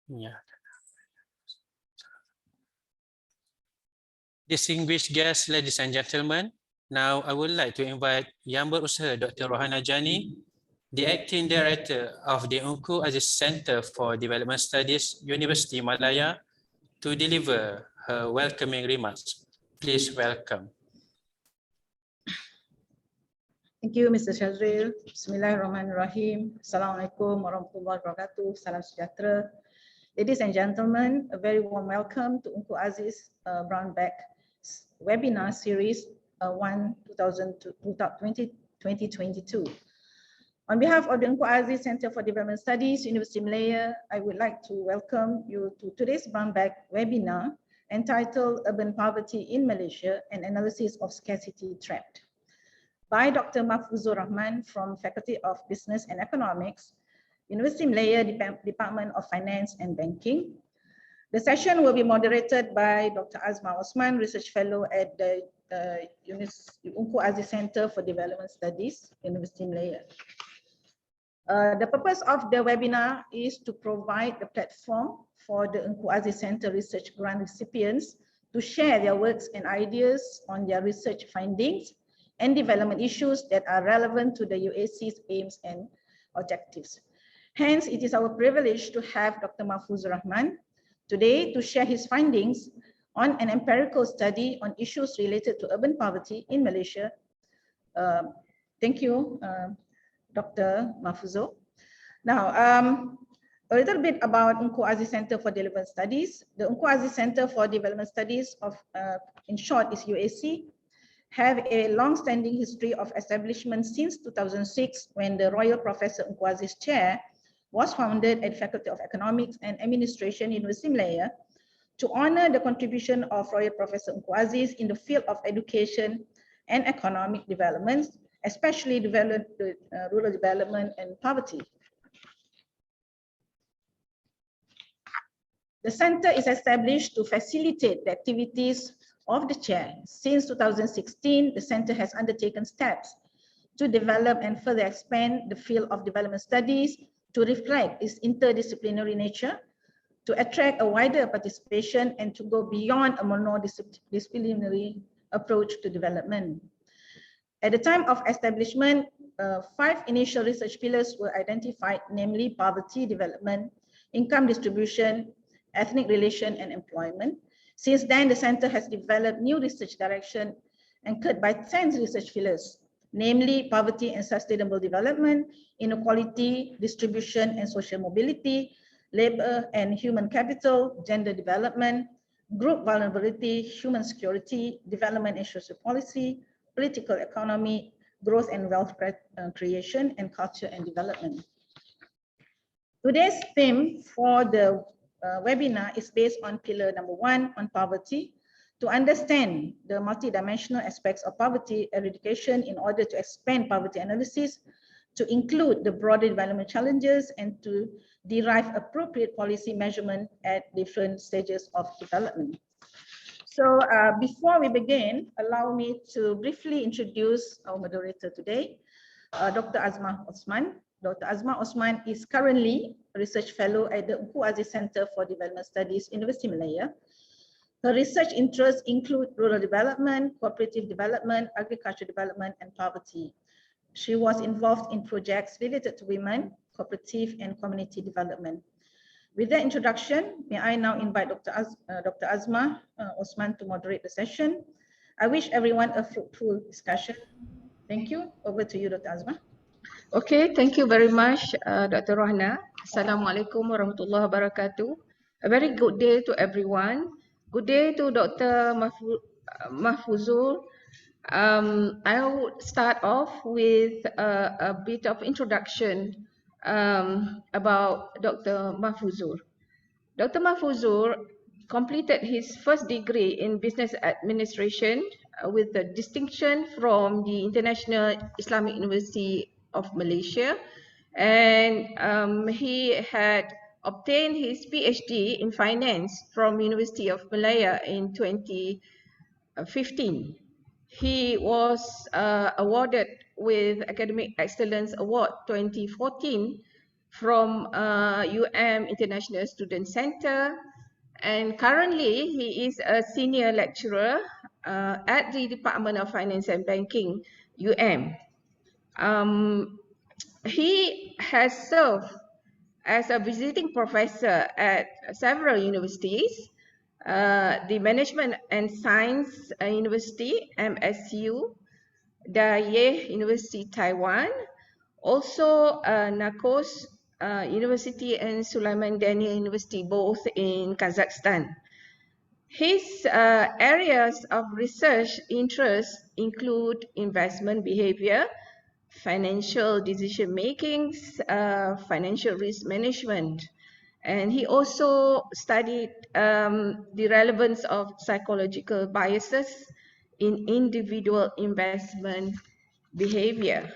Yeah. Distinguished guests, ladies and gentlemen, now I would like to invite Yang Berusaha Dr. Rohana Jani, the Acting Director of the Unku Aziz Center for Development Studies, University Malaya, to deliver her welcoming remarks. Please welcome. Thank you, Mr. Shazril. Bismillahirrahmanirrahim. Assalamualaikum warahmatullahi wabarakatuh. Salam sejahtera. Ladies and gentlemen, a very warm welcome to Unku Aziz Brownback webinar series 2022. On behalf of the Unku Aziz Center for Development Studies, University Malaya, I would like to welcome you to today's Brownback webinar entitled Urban Poverty in Malaysia, an Analysis of Scarcity Trap, by Dr. Mahfuzur Rahman from Faculty of Business and Economics, University Malaya Department of Finance and Banking. The session will be moderated by Dr. Azma Osman, Research Fellow at the Unku Aziz Center for Development Studies, University Malaya. The purpose of the webinar is to provide the platform for the Unku Aziz Center research grant recipients to share their works and ideas on their research findings and development issues that are relevant to the UAC's aims and objectives. Hence, it is our privilege to have Dr. Mahfuzur Rahman today to share his findings on an empirical study on issues related to urban poverty in Malaysia. Thank you, Dr. Mahfuzur. Now, a little bit about Unku Aziz Center for Development Studies. The Unku Aziz Center for Development Studies, in short, is UAC, have a long-standing history of establishment since 2006, when the Royal Professor Unku Aziz Chair was founded at Faculty of Economics and Administration, University Malaya, to honor the contribution of Royal Professor Unku Aziz in the field of education and economic development, especially rural development and poverty. The center is established to facilitate the activities of the chair. Since 2016, the center has undertaken steps to develop and further expand the field of development studies to reflect its interdisciplinary nature, to attract a wider participation, and to go beyond a monodisciplinary approach to development. At the time of establishment, 5 initial research pillars were identified, namely poverty, development, income distribution, ethnic relation, and employment. Since then, the center has developed new research direction anchored by 10 research pillars, namely poverty and sustainable development, inequality, distribution and social mobility, labor and human capital, gender development, group vulnerability, human security, development and social policy, political economy, growth and wealth creation, and culture and development. Today's theme for the webinar is based on pillar number 1 on poverty, to understand the multidimensional aspects of poverty eradication in order to expand poverty analysis, to include the broader development challenges, and to derive appropriate policy measurement at different stages of development. So before we begin, allow me to briefly introduce our moderator today, Dr. Azma Osman. Dr. Azma Osman is currently a research fellow at the Unku Aziz Center for Development Studies, University Malaya. Her research interests include rural development, cooperative development, agriculture development, and poverty. She was involved in projects related to women, cooperative, and community development. With that introduction, may I now invite Dr. Azma Osman to moderate the session. I wish everyone a fruitful discussion. Thank you. Over to you, Dr. Azma. Okay, thank you very much, Dr. Rohana. Assalamualaikum warahmatullahi wabarakatuh. A very good day to everyone. Good day to Dr. Mahfuzur. I would start off with a bit of introduction about Dr. Mahfuzur. Dr. Mahfuzur completed his first degree in business administration with a distinction from the International Islamic University of Malaysia, and he had obtained his PhD in finance from University of Malaya in 2015. He was awarded with Academic Excellence Award 2014 from International Student Center, and currently he is a senior lecturer at the Department of Finance and Banking, he has served as a visiting professor at several universities, the Management and Science University, MSU, the University, Taiwan, also Nakos University and Sulaiman Daniel University, both in Kazakhstan. His areas of research interest include investment behavior, financial decision making, financial risk management, and he also studied the relevance of psychological biases in individual investment behavior.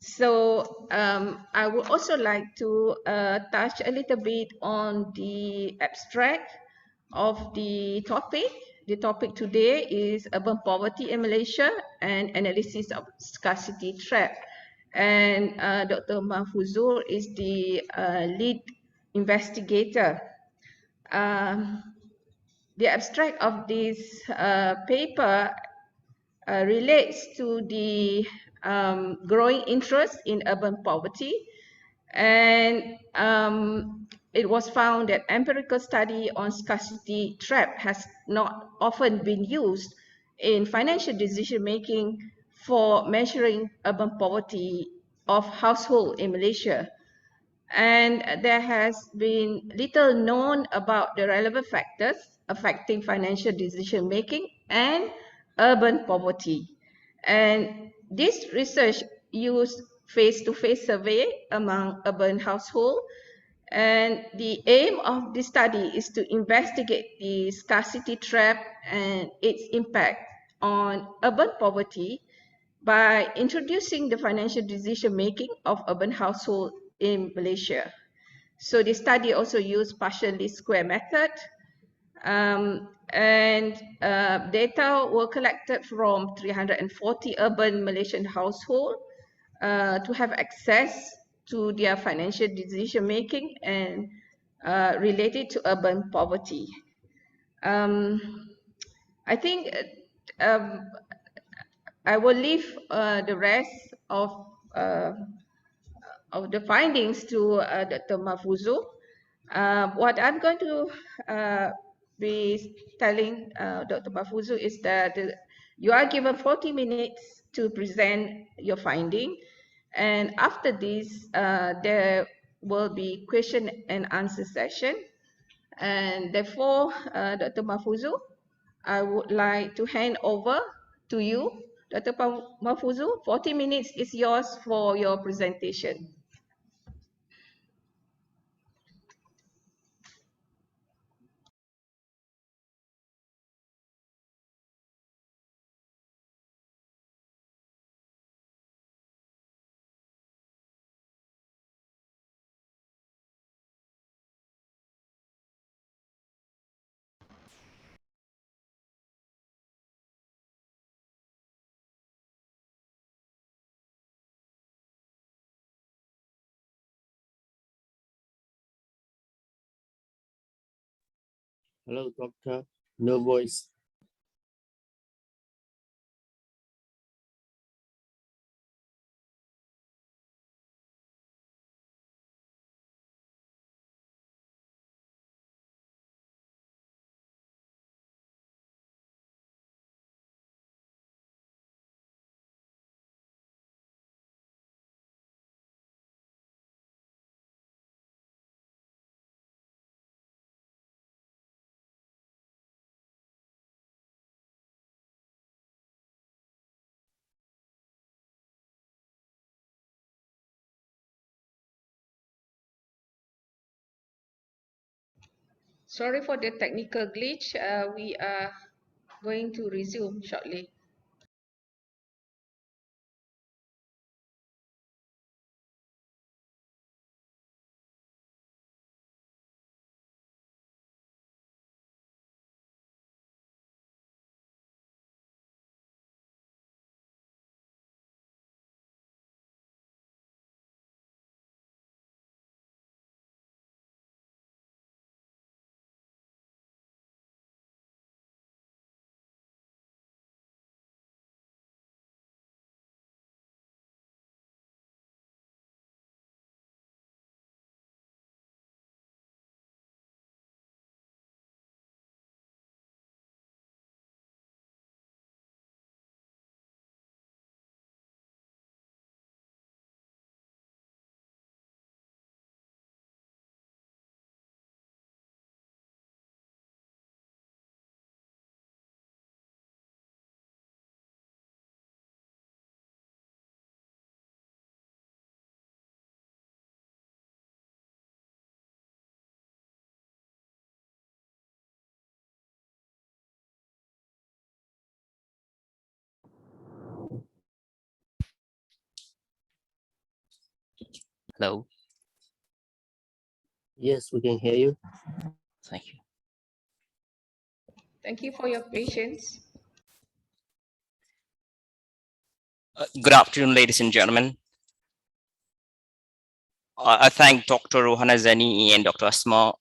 So I would also like to touch a little bit on the abstract of the topic. The topic today is urban poverty in Malaysia and analysis of scarcity trap. And Dr. Mahfuzur is the lead investigator. The abstract of this paper relates to the growing interest in urban poverty, and it was found that empirical study on scarcity trap has not often been used in financial decision making for measuring urban poverty of household in Malaysia. And there has been little known about the relevant factors affecting financial decision making and urban poverty. And this research used face-to-face survey among urban households, and the aim of this study is to investigate the scarcity trap and its impact on urban poverty by introducing the financial decision making of urban households in Malaysia. So the study also used partial least square method, and data were collected from 340 urban Malaysian households to have access to their financial decision making and related to urban poverty. I think I will leave the rest of the findings to Dr. Mahfuzu. What I'm going to be telling Dr. Mahfuzu is that you are given 40 minutes to present your finding, and after this there will be question and answer session. And therefore, Dr. Mahfuzu, I would like to hand over to you. Dr. Mahfuzu, 40 minutes is yours for your presentation. Hello, doctor. No voice. Sorry for the technical glitch. We are going to resume shortly. Hello. Yes, we can hear you. Thank you. Thank you for your patience. Good afternoon, ladies and gentlemen. I thank Dr. Rohana Zani and Dr. Asma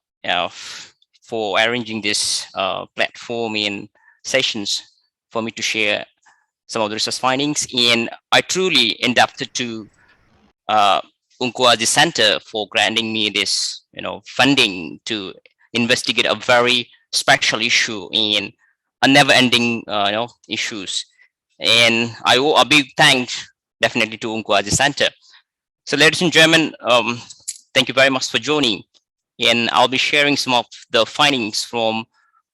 for arranging this platform and sessions for me to share some of the research findings. And I truly indebted to Unkuaji Center for granting me this, funding to investigate a very special issue in a never-ending, issues. And I owe a big thanks definitely to Unkuaji Center. So, ladies and gentlemen, thank you very much for joining. And I'll be sharing some of the findings from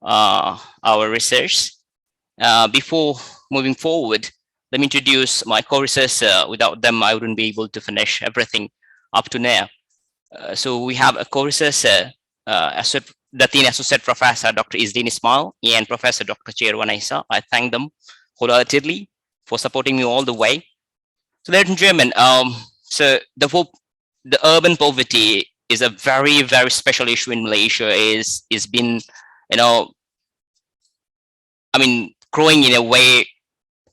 our research. Before moving forward, let me introduce my co-researcher. Without them, I wouldn't be able to finish everything up to now. So we have a co-researcher, the Dean Associate Professor, Dr. Izdin Ismail, and Professor Dr. Chairwan Isa. I thank them wholeheartedly for supporting me all the way. So, ladies and gentlemen, so the urban poverty is a very, very special issue in Malaysia. Is been, growing in a way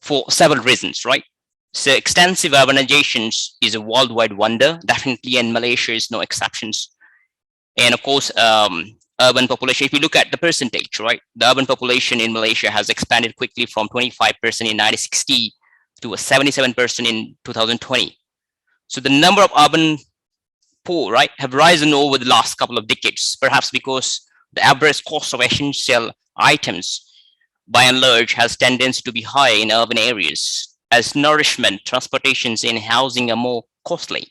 for several reasons, right? So extensive urbanizations is a worldwide wonder, definitely, and Malaysia is no exceptions. And of course, urban population, if you look at the percentage, right? The urban population in Malaysia has expanded quickly from 25% in 1960 to a 77% in 2020. So the number of urban poor, right, have risen over the last couple of decades, perhaps because the average cost of essential items by and large has tendency to be high in urban areas, as nourishment, transportations, and housing are more costly.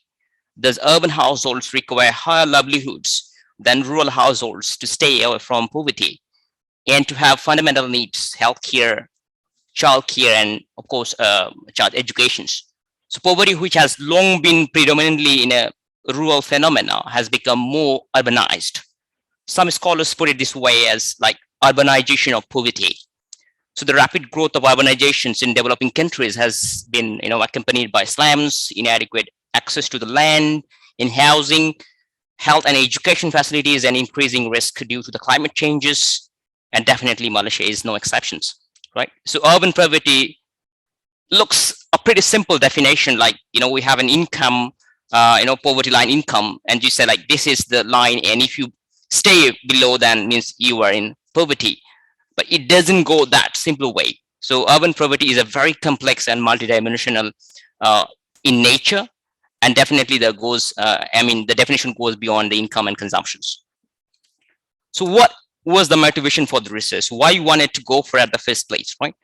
Thus, urban households require higher livelihoods than rural households to stay away from poverty and to have fundamental needs, healthcare, childcare, and of course, child educations. So poverty, which has long been predominantly in a rural phenomena, has become more urbanized. Some scholars put it this way as like urbanization of poverty. So the rapid growth of urbanizations in developing countries has been, accompanied by slums, inadequate access to the land, in housing, health and education facilities, and increasing risk due to the climate changes. And definitely Malaysia is no exceptions, right? So urban poverty looks a pretty simple definition, like, we have an income, poverty line income, and you say like, this is the line, and if you stay below, then means you are in poverty. But it doesn't go that simple way. So urban poverty is a very complex and multidimensional in nature, and definitely the definition goes beyond the income and consumptions. So what was the motivation for the research? Why you wanted to go for it at the first place, right?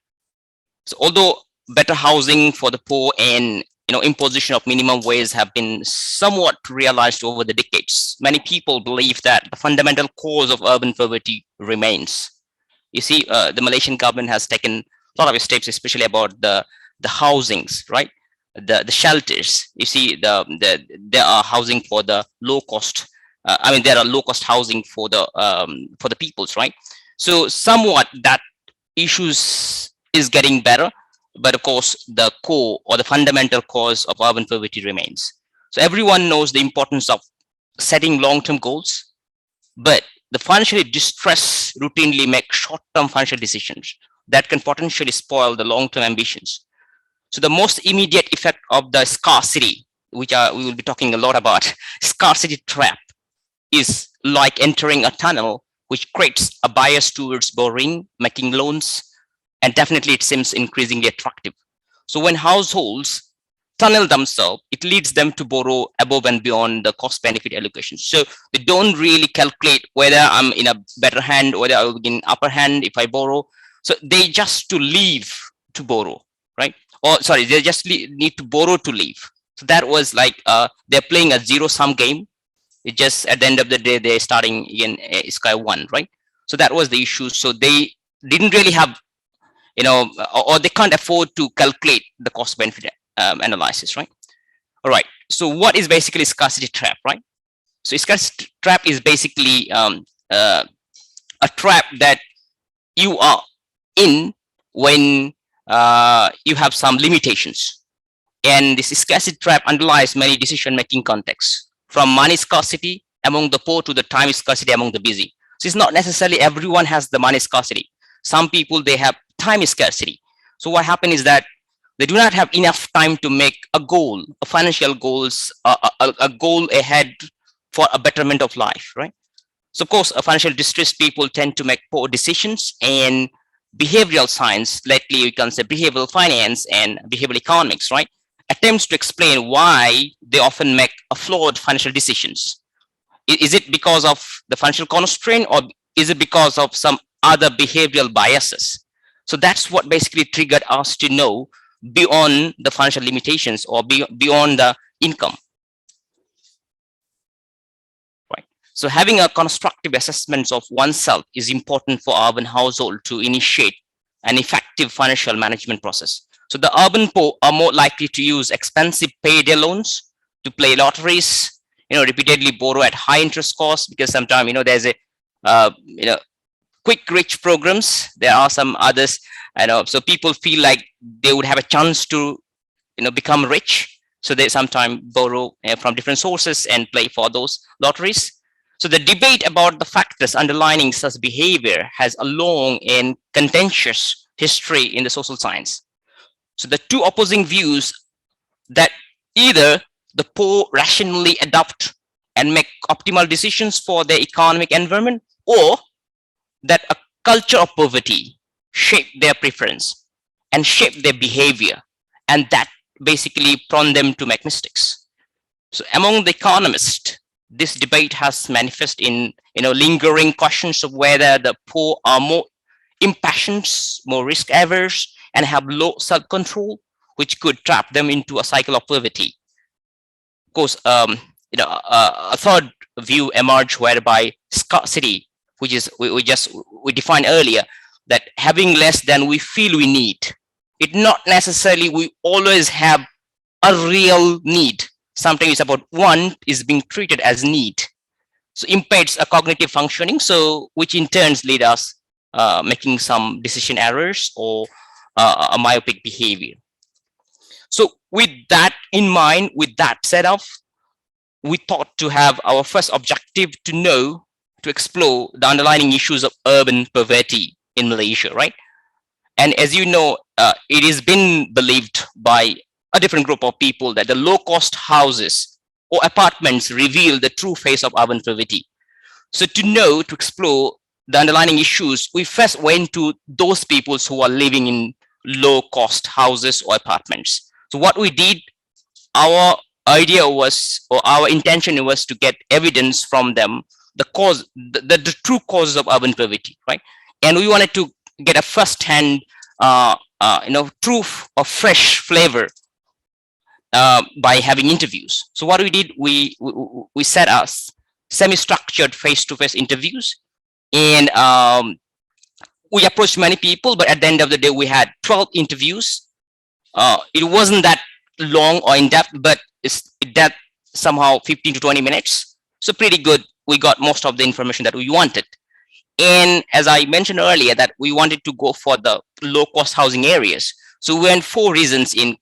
So although better housing for the poor and imposition of minimum wage have been somewhat realized over the decades, many people believe that the fundamental cause of urban poverty remains. You see, the Malaysian government has taken a lot of steps, especially about the housings, right? The shelters. You see, there are housing for the low cost. There are low cost housing for the peoples, right? So somewhat that issues is getting better, but of course the core or the fundamental cause of urban poverty remains. So everyone knows the importance of setting long-term goals, but the financially distressed routinely make short-term financial decisions that can potentially spoil the long-term ambitions. So the most immediate effect of the scarcity, which we will be talking a lot about, scarcity trap, is like entering a tunnel which creates a bias towards borrowing, making loans, and definitely it seems increasingly attractive. So when households tunnel themselves, it leads them to borrow above and beyond the cost benefit allocation. So they don't really calculate whether I'm in a better hand, whether I'll be in upper hand if I borrow. So they just to leave to borrow, right? Or sorry, they just need to borrow to leave. So that was like they're playing a zero-sum game. It just at the end of the day, they're starting in sky one, right? So that was the issue. So they didn't really have, or they can't afford to calculate the cost benefit analysis, right? All right. So what is basically scarcity trap, right? So scarcity trap is basically a trap that you are in when you have some limitations. And this scarcity trap underlies many decision-making contexts. from money scarcity among the poor to the time scarcity among the busy. So it's not necessarily everyone has the money scarcity. Some people, they have time scarcity. So what happens is that they do not have enough time to make a goal, a financial goals, a goal ahead for a betterment of life, right? So of course, financial distressed people tend to make poor decisions, and behavioral science, lately you can say behavioral finance and behavioral economics, right, attempts to explain why they often make a flawed financial decisions. Is it because of the financial constraint, or is it because of some other behavioral biases? So that's what basically triggered us to know beyond the financial limitations or beyond the income. Right. So having a constructive assessment of oneself is important for urban household to initiate an effective financial management process. So the urban poor are more likely to use expensive payday loans to play lotteries, repeatedly borrow at high interest costs, because sometimes, there's a, quick rich programs. There are some others, so people feel like they would have a chance to, become rich. So they sometimes borrow from different sources and play for those lotteries. So the debate about the factors underlying such behavior has a long and contentious history in the social science. So the two opposing views that either the poor rationally adopt and make optimal decisions for their economic environment, or that a culture of poverty shape their preference and shape their behavior, and that basically prompt them to make mistakes. So among the economists, this debate has manifested in lingering questions of whether the poor are more impassioned, more risk averse, and have low self-control, which could trap them into a cycle of poverty. Of course, a third view emerged whereby scarcity, which is we defined earlier, that having less than we feel we need, it not necessarily we always have a real need. Sometimes it's about want is being treated as need, so impairs a cognitive functioning, so which in turns lead us making some decision errors or a myopic behavior. So with that in mind, with that set up, we thought to have our first objective to explore the underlying issues of urban poverty in Malaysia, right? And as you know, it has been believed by a different group of people that the low-cost houses or apartments reveal the true face of urban poverty. So to explore the underlying issues, we first went to those people who are living in low-cost houses or apartments. So what we did, our idea was, or our intention was, to get evidence from them, the cause, the true causes of urban poverty, right? And we wanted to get a first-hand, truth or fresh flavor by having interviews. So what we did, we set us semi-structured face-to-face interviews, and we approached many people, but at the end of the day, we had 12 interviews. It wasn't that long or in-depth, but it's that somehow 15 to 20 minutes. So pretty good. We got most of the information that we wanted. And as I mentioned earlier, that we wanted to go for the low-cost housing areas. So we went 4 regions in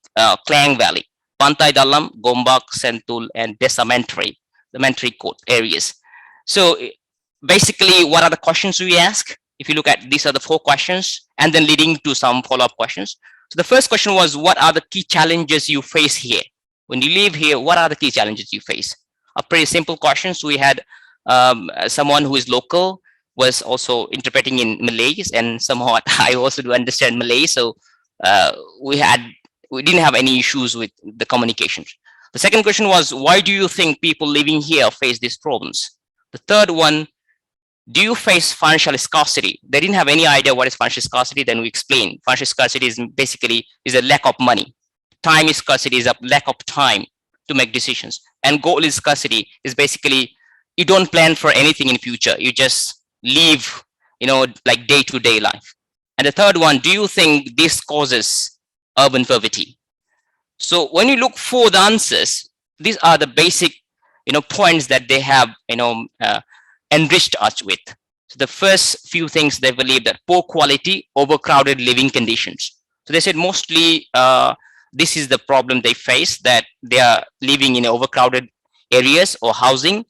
Klang Valley: Pantai Dalam, Gombak, Sentul, and Desa Menteri, the Menteri Court areas. So basically, what are the questions we ask? If you look at, these are the 4 questions, and then leading to some follow-up questions. So the first question was, what are the key challenges you face here? When you live here, what are the key challenges you face? A pretty simple questions. We had someone who is local was also interpreting in Malay, and somehow I also do understand Malay. So we didn't have any issues with the communications. The second question was, why do you think people living here face these problems? The third one, do you face financial scarcity? They didn't have any idea what is financial scarcity. Then we explained financial scarcity is basically a lack of money. Time scarcity is a lack of time to make decisions. And goal scarcity is basically you don't plan for anything in future. You just live, like day-to-day life. And the third one, do you think this causes urban poverty? So when you look for the answers, these are the basic, points that they have, enriched us with. So the first few things, they believe that poor quality, overcrowded living conditions. So they said mostly this is the problem they face, that they are living in overcrowded areas or housing.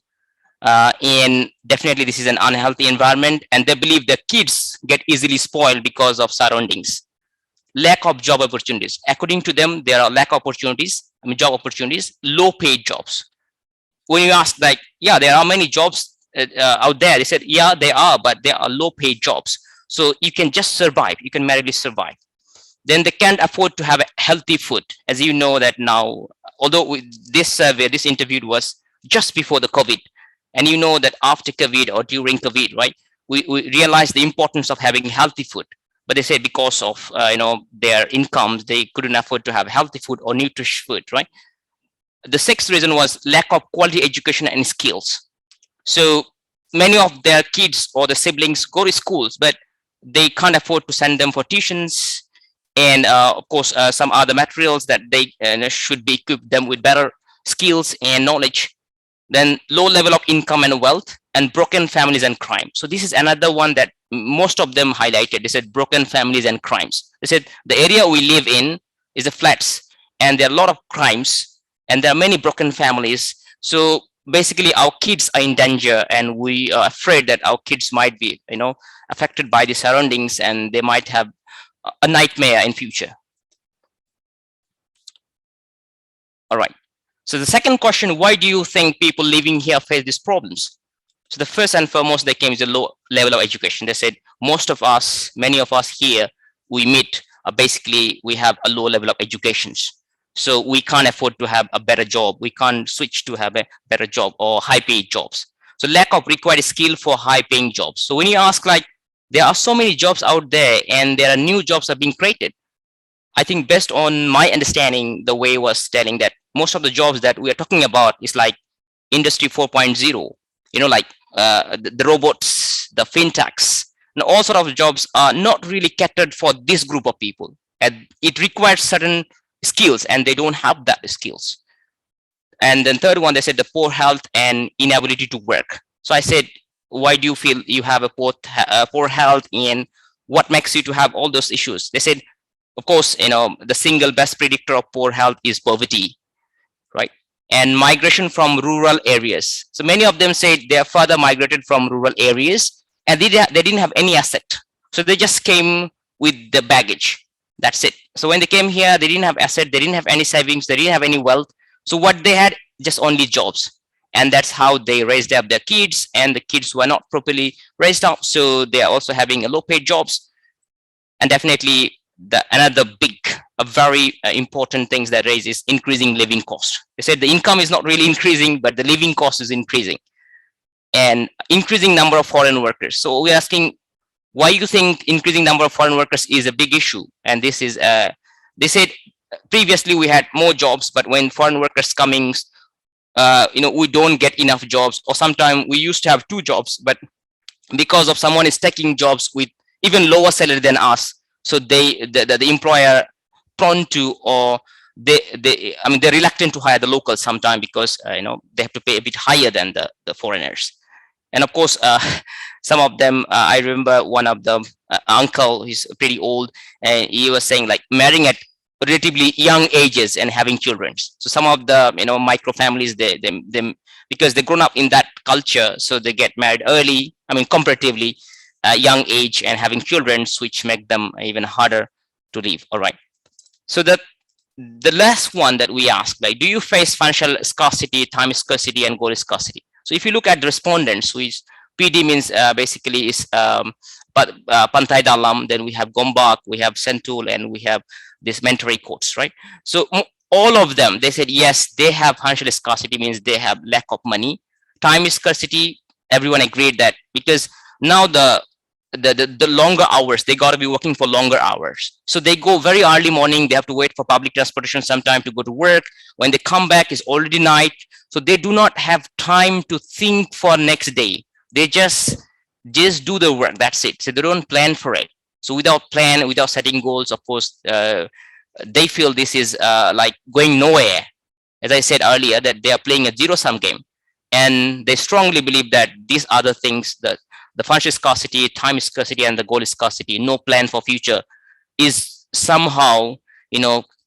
And definitely this is an unhealthy environment, and they believe their kids get easily spoiled because of surroundings. Lack of job opportunities. According to them, there are lack of opportunities, job opportunities, low paid jobs. When you ask, like, yeah, there are many jobs out there, they said, yeah, there are, but they are low paid jobs. So you can just survive, you can merely survive. Then they can't afford to have a healthy food. As you know that now, although this survey, this interview was just before the COVID, and you know that after COVID or during COVID, right, we realized the importance of having healthy food. But they say because of their incomes, they couldn't afford to have healthy food or nutritious food, right? The sixth reason was lack of quality education and skills. So many of their kids or the siblings go to schools, but they can't afford to send them for tuitions, and of course some other materials that they should be equipped them with better skills and knowledge. Then low level of income and wealth, and broken families and crime. So this is another one that most of them highlighted. They said broken families and crimes. They said the area we live in is the flats, and there are a lot of crimes, and there are many broken families. So basically our kids are in danger, and we are afraid that our kids might be affected by the surroundings, and they might have a nightmare in future. All right. So the second question, why do you think people living here face these problems? So the first and foremost, they came with a low level of education. They said most of us, many of us here, we meet basically we have a low level of educations. So we can't afford to have a better job. We can't switch to have a better job or high paid jobs. So lack of required skill for high paying jobs. So when you ask, like, there are so many jobs out there and there are new jobs are being created. I think based on my understanding, the way was telling that most of the jobs that we are talking about is like industry 4.0, like the robots, the fintechs, and all sort of jobs are not really catered for this group of people. And it requires certain skills and they don't have that skills. And then third one, they said the poor health and inability to work. So I said, why do you feel you have a poor health, and what makes you to have all those issues? They said, of course, the single best predictor of poor health is poverty, right? And migration from rural areas. So many of them said their father migrated from rural areas and they didn't have any asset. So they just came with the baggage. That's it. So when they came here, they didn't have asset, they didn't have any savings, they didn't have any wealth. So what they had, just only jobs. And that's how they raised up their kids, and the kids were not properly raised up. So they are also having a low paid jobs. And definitely another big, a very important things that raise is increasing living cost. They said the income is not really increasing, but the living cost is increasing, and increasing number of foreign workers. So we're asking, why you think increasing number of foreign workers is a big issue? And this is, they said previously we had more jobs, but when foreign workers coming, we don't get enough jobs, or sometimes we used to have 2 jobs, but because of someone is taking jobs with even lower salary than us, so the employer prone to, or they're reluctant to hire the locals sometimes because they have to pay a bit higher than the foreigners. And of course, some of them, I remember one of the uncle, he's pretty old, and he was saying like marrying at relatively young ages and having children. So some of the micro families, they because they grown up in that culture, so they get married early, comparatively young age, and having children, which make them even harder to live. All right. So the last one that we ask, like, do you face financial scarcity, time scarcity, and goal scarcity? So if you look at the respondents, which PD means basically is Pantai Dalam, then we have Gombak, we have Sentul, and we have this Mentari courts, right? So all of them, they said, yes, they have financial scarcity, means they have lack of money. Time scarcity, everyone agreed that, because now the longer hours, they got to be working for longer hours. So they go very early morning, they have to wait for public transportation sometime to go to work. When they come back, it's already night. So they do not have time to think for next day. They just do the work, that's it. So they don't plan for it. So without plan, without setting goals, of course, they feel this is like going nowhere. As I said earlier, that they are playing a zero-sum game. And they strongly believe that these other things, that the financial scarcity, time scarcity, and the goal scarcity, no plan for future, is somehow,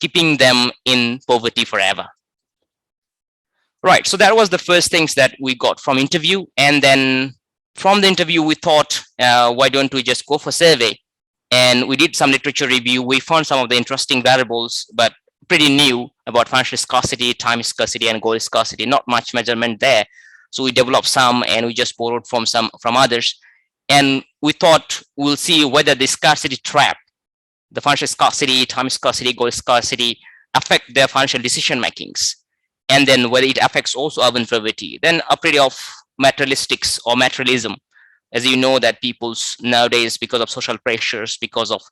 keeping them in poverty forever. Right. So that was the first things that we got from interview. And then from the interview, we thought, why don't we just go for survey? And we did some literature review. We found some of the interesting variables, but pretty new about financial scarcity, time scarcity, and goal scarcity. Not much measurement there. So we developed some, and we just borrowed from others. And we thought we'll see whether the scarcity trap, the financial scarcity, time scarcity, goal scarcity, affect their financial decision makings, and then whether it affects also urban poverty. Then a pretty of materialistics or materialism, as you know, that people's nowadays, because of social pressures, because of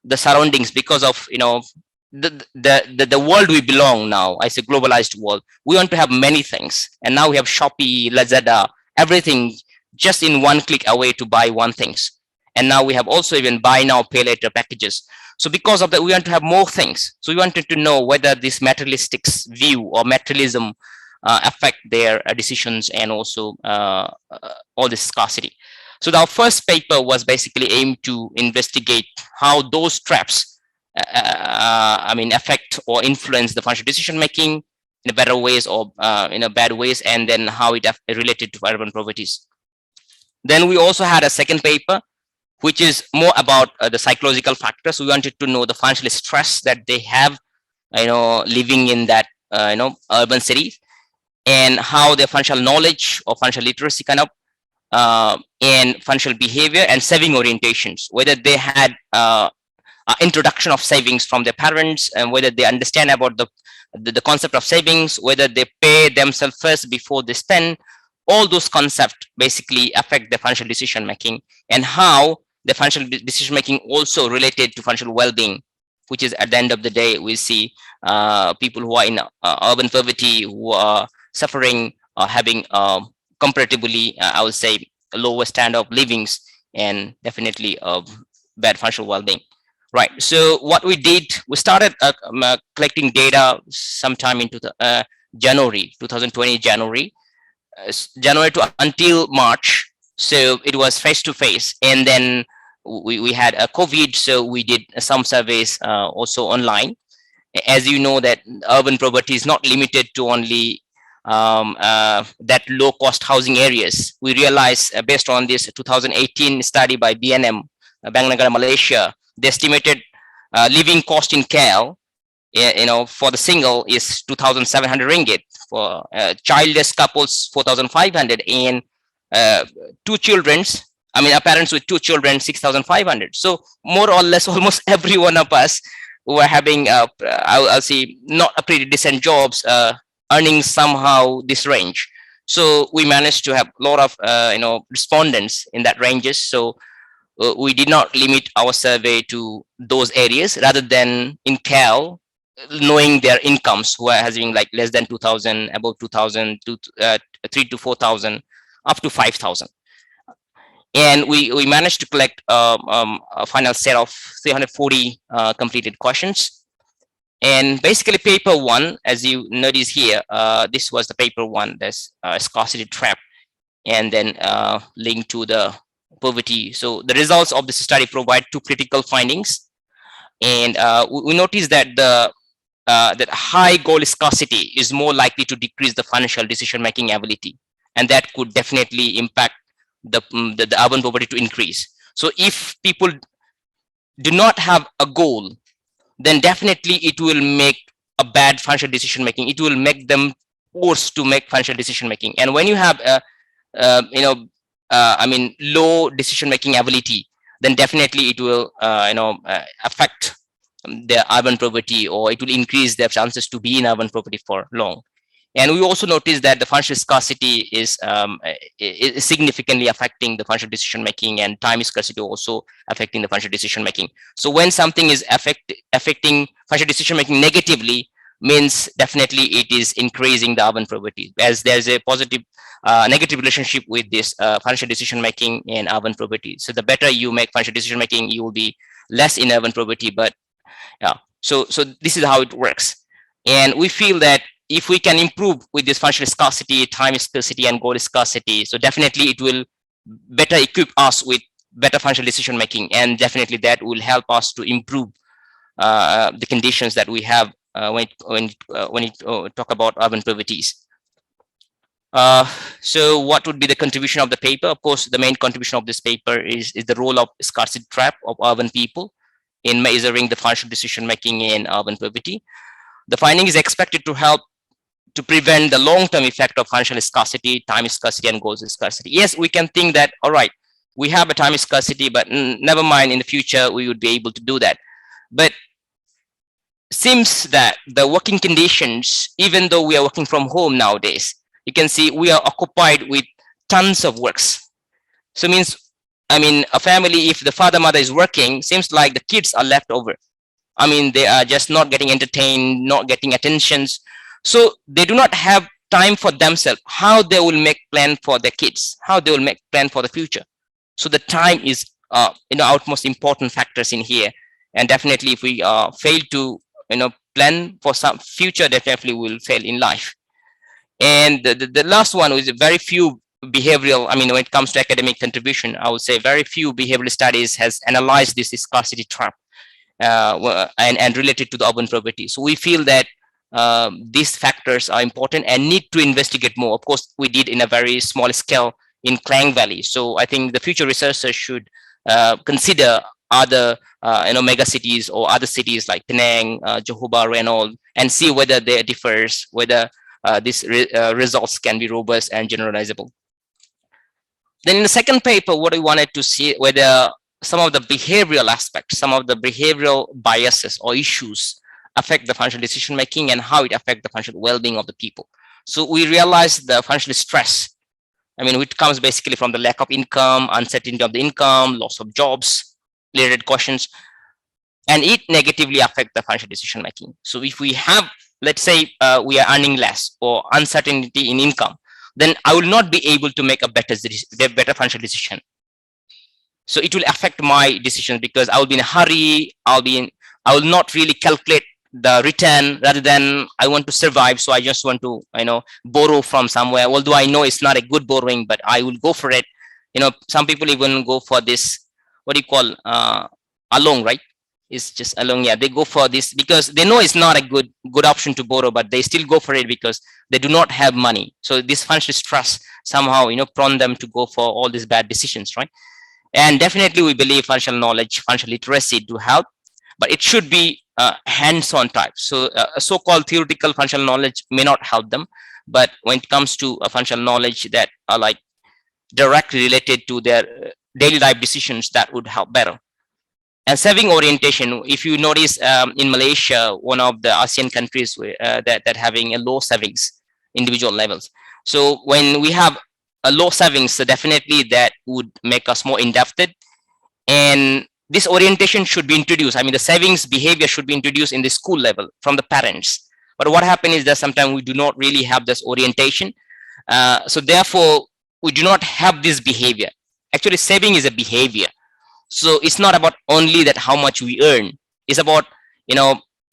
the surroundings, because of the world we belong now, as a globalized world, we want to have many things, and now we have Shopee, Lazada, everything just in one click away to buy one things. And now we have also even buy now pay later packages. So because of that, we want to have more things. So we wanted to know whether this materialistics view or materialism affect their decisions, and also all this scarcity. So our first paper was basically aimed to investigate how those traps affect or influence the financial decision making in a better ways or in a bad ways, and then how it related to urban poverties. Then we also had a second paper, which is more about the psychological factors. We wanted to know the financial stress that they have, living in that urban cities, and how their financial knowledge or financial literacy kind of and financial behavior and saving orientations, whether they had introduction of savings from their parents, and whether they understand about the concept of savings, whether they pay themselves first before they spend. All those concepts basically affect the financial decision making, and how the financial decision making also related to financial well-being, which is at the end of the day, we see people who are in urban poverty, who are suffering or having comparatively, I would say, a lower standard of livings, and definitely bad financial well-being. Right. So what we did, we started collecting data sometime into the January 2020, January to until March. So it was face to face, and then we had a COVID, so we did some surveys also online. As you know, that urban poverty is not limited to only that low cost housing areas. We realized based on this 2018 study by BNM, Bank Negara Malaysia, the estimated living cost in KL, for the single is 2,700 ringgit, for childless couples 4,500, and two children's, parents with two children 6,500. So more or less almost every one of us who are having I'll say not a pretty decent jobs, earning somehow this range. So we managed to have a lot of respondents in that ranges. So we did not limit our survey to those areas, rather than in KL, knowing their incomes, who are having like less than 2,000, above 2,000, 3 to 4,000, up to 5,000. And we managed to collect a final set of 340 completed questions. And basically paper one, as you notice here, this was the paper one, that's scarcity trap, and then linked to the poverty. So the results of this study provide two critical findings. And we noticed that that high goal scarcity is more likely to decrease the financial decision-making ability, and that could definitely impact the urban poverty to increase. So if people do not have a goal, then definitely it will make a bad financial decision making. It will make them forced to make financial decision making. And when you have low decision making ability, then definitely it will affect their urban poverty, or it will increase their chances to be in urban poverty for long. And we also noticed that the financial scarcity is significantly affecting the financial decision making, and time scarcity also affecting the financial decision making. So when something is affecting financial decision making negatively, means definitely it is increasing the urban poverty, as there's a positive negative relationship with this financial decision making and urban poverty. So the better you make financial decision making, you will be less in urban poverty. But yeah, so this is how it works. And we feel that if we can improve with this financial scarcity, time scarcity, and goal scarcity, so definitely it will better equip us with better financial decision making, and definitely that will help us to improve the conditions that we have when we talk about urban poverties. So what would be the contribution of the paper? Of course, the main contribution of this paper is the role of scarcity trap of urban people in measuring the financial decision making in urban poverty. The finding is expected to help to prevent the long-term effect of financial scarcity, time scarcity, and goals scarcity. Yes, we can think that, all right, we have a time scarcity, but never mind, in the future, we would be able to do that. But seems that the working conditions, even though we are working from home nowadays, you can see we are occupied with tons of works. So means, I mean, a family, if the father, mother is working, seems like the kids are left over. I mean, they are just not getting entertained, not getting attentions. So they do not have time for themselves, how they will make plan for their kids, how they will make plan for the future. So the time is, utmost important factors in here. And definitely if we fail to, plan for some future, definitely will fail in life. And the last one is very few behavioral, I mean, when it comes to academic contribution, I would say very few behavioral studies has analyzed this scarcity trap and related to the urban poverty. So we feel that these factors are important and need to investigate more. Of course, we did in a very small scale in Klang Valley. So I think the future researchers should consider other mega cities or other cities like Penang, Johor Bahru and all, and see whether there differs, whether these results can be robust and generalizable. Then in the second paper, what we wanted to see whether some of the behavioral aspects, some of the behavioral biases or issues affect the financial decision making and how it affects the financial well-being of the people. So we realized the financial stress, I mean, which comes basically from the lack of income, uncertainty of the income, loss of jobs, related questions, and it negatively affects the financial decision making. So if we have, let's say we are earning less or uncertainty in income, then I will not be able to make a better financial decision. So it will affect my decisions because I will be in a hurry. I will not really calculate the return, rather than I want to survive. So I just want to, borrow from somewhere. Although I know it's not a good borrowing, but I will go for it. Some people even go for this, what do you call, along, right? It's just along. Yeah, they go for this because they know it's not a good option to borrow, but they still go for it because they do not have money. So this financial stress somehow, prone them to go for all these bad decisions, right? And definitely we believe financial knowledge, financial literacy to help, but it should be hands-on type. So a so-called theoretical financial knowledge may not help them, but when it comes to a financial knowledge that are like directly related to their daily life decisions, that would help better. And saving orientation, if you notice in Malaysia, one of the ASEAN countries that having a low savings individual levels. So when we have a low savings, so definitely that would make us more indebted. And this orientation should be introduced. I mean, the savings behavior should be introduced in the school level from the parents. But what happens is that sometimes we do not really have this orientation. So therefore, we do not have this behavior. Actually, saving is a behavior. So it's not about only that how much we earn. It's about,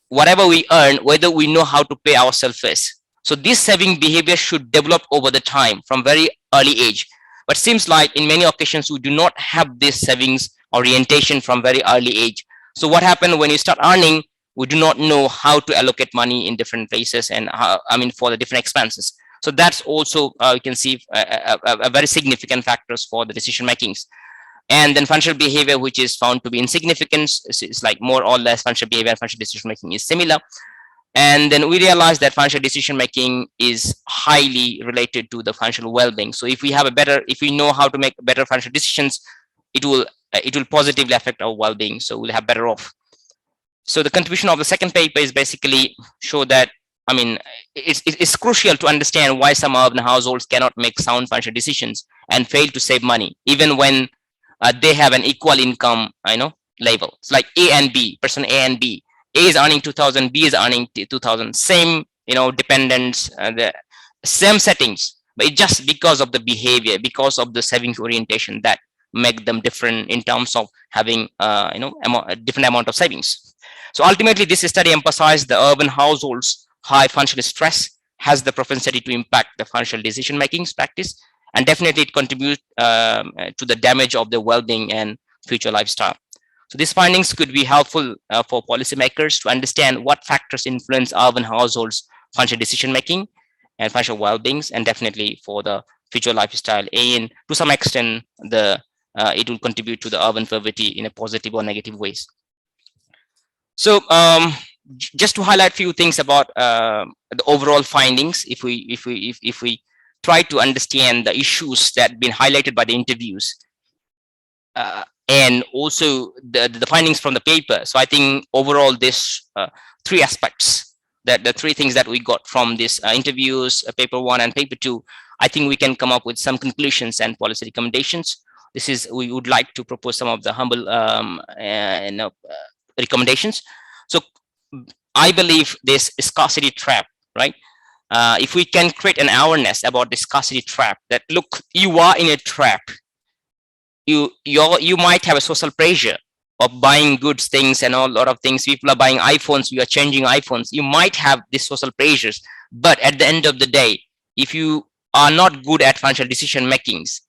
whatever we earn, whether we know how to pay ourselves first. So this saving behavior should develop over the time from very early age. But seems like in many occasions, we do not have this savings orientation from very early age. So what happens when you start earning, we do not know how to allocate money in different places and for the different expenses. So that's also, you can see a very significant factors for the decision makings. And then financial behavior, which is found to be insignificant, it's like more or less financial behavior and financial decision making is similar. And then we realize that financial decision making is highly related to the financial well-being. So if we know how to make better financial decisions, it will positively affect our well-being. So we'll have better off. So the contribution of the second paper is basically show that, it's crucial to understand why some urban households cannot make sound financial decisions and fail to save money, even when they have an equal income, level. It's like A and B, person A and B. A is earning 2,000, B is earning 2,000. Same, dependents, the same settings, but it's just because of the behavior, because of the savings orientation that make them different in terms of having, a different amount of savings. So ultimately, this study emphasized the urban households' high financial stress has the propensity to impact the financial decision making practice, and definitely it contributes to the damage of the well-being and future lifestyle. So these findings could be helpful for policymakers to understand what factors influence urban households' financial decision making and financial well-beings, and definitely for the future lifestyle. And to some extent, it will contribute to the urban poverty in a positive or negative ways. So just to highlight a few things about the overall findings, if we try to understand the issues that have been highlighted by the interviews, and also the findings from the paper. So I think overall this three aspects, that the three things that we got from this interviews, paper 1 and paper 2, I think we can come up with some conclusions and policy recommendations. We would like to propose some of the humble recommendations. So I believe this scarcity trap, right? If we can create an awareness about the scarcity trap, that look, you are in a trap. You might have a social pressure of buying goods, things, and a lot of things. People are buying iPhones, you are changing iPhones. You might have these social pressures, but at the end of the day, if you are not good at financial decision makings,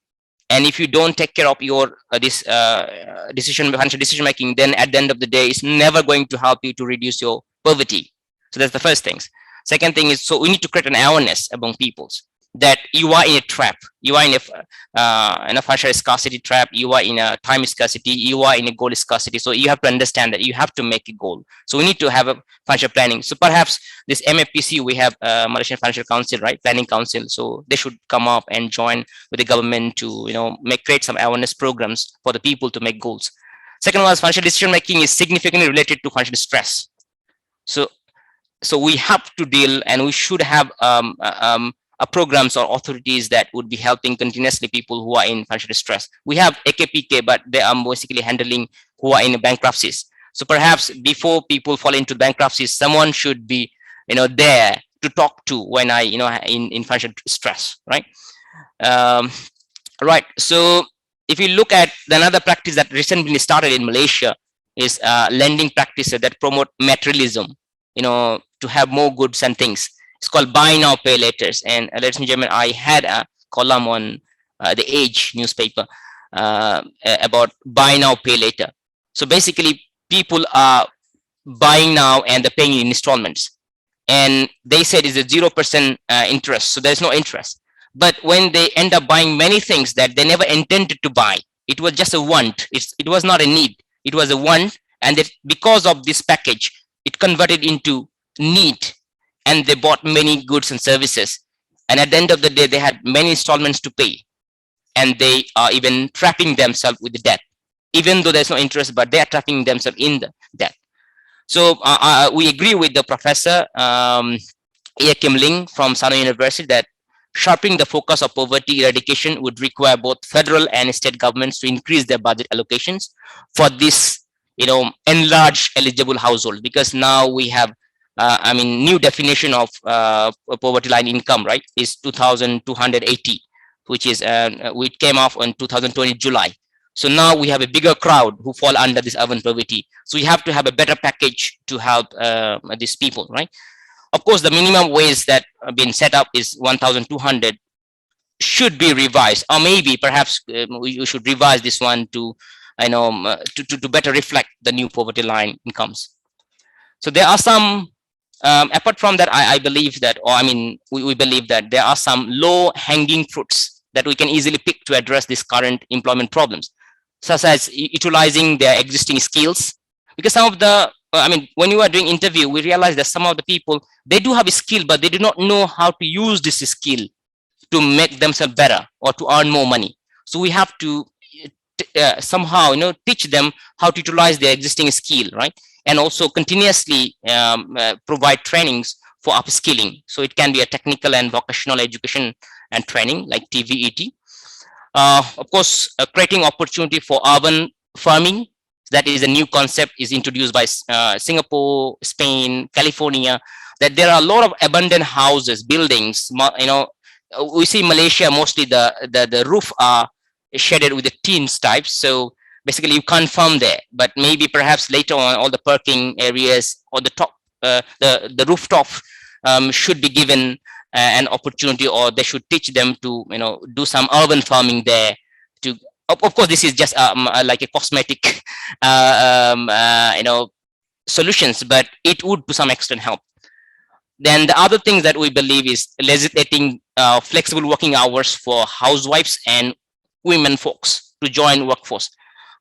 and if you don't take care of your financial decision making, then at the end of the day, it's never going to help you to reduce your poverty. So that's the first thing. Second thing is, so we need to create an awareness among peoples that you are in a trap. You are in a financial scarcity trap. You are in a time scarcity. You are in a goal scarcity. So you have to understand that you have to make a goal. So we need to have a financial planning. So perhaps this MFPC, we have Malaysian Financial Council, right? Planning Council. So they should come up and join with the government to, create some awareness programs for the people to make goals. Second one is financial decision making is significantly related to financial stress. So we have to deal, and we should have programs or authorities that would be helping continuously people who are in financial stress. We have AKPK, but they are basically handling who are in bankruptcies. So perhaps before people fall into bankruptcies, someone should be, there to talk to when in financial stress, right? Right. So if you look at another practice that recently started in Malaysia is lending practices that promote materialism, to have more goods and things. It's called buy now, pay laters. And ladies and gentlemen, I had a column on the Age newspaper about buy now, pay later. So basically, people are buying now and they're paying in installments. And they said it's a 0% interest, so there's no interest. But when they end up buying many things that they never intended to buy, it was just a want. It was not a need. It was a want, and that because of this package, it converted into need, and they bought many goods and services. And at the end of the day, they had many installments to pay, and they are even trapping themselves with the debt, even though there's no interest, but they are trapping themselves in the debt. So we agree with the professor, Kim Ling from Sano University, that sharpening the focus of poverty eradication would require both federal and state governments to increase their budget allocations for this, enlarged eligible household, because now we have, new definition of poverty line income, right, is 2,280, which is which came off on 2020 July. So now we have a bigger crowd who fall under this urban poverty. So we have to have a better package to help these people, right? Of course, the minimum wage that have been set up is 1,200 should be revised, or maybe perhaps we should revise this one to, to better reflect the new poverty line incomes. So there are some, apart from that, I believe that, or we believe that there are some low hanging fruits that we can easily pick to address these current employment problems, such as utilizing their existing skills. Because some of the, when you are doing interview, we realize that some of the people, they do have a skill, but they do not know how to use this skill to make themselves better or to earn more money. So we have to somehow, teach them how to utilize their existing skill, right? And also continuously provide trainings for upskilling. So it can be a technical and vocational education and training like TVET. Of course, creating opportunity for urban farming. That is a new concept, is introduced by Singapore, Spain, California, that there are a lot of abandoned houses, buildings. We see Malaysia, mostly the roof are shaded with the tin types. So basically you can't farm there, but maybe perhaps later on all the parking areas or the top, the rooftop should be given an opportunity, or they should teach them to, do some urban farming there. To, of course, this is just like a cosmetic, solutions, but it would to some extent help. Then the other thing that we believe is legislating flexible working hours for housewives and women folks to join workforce.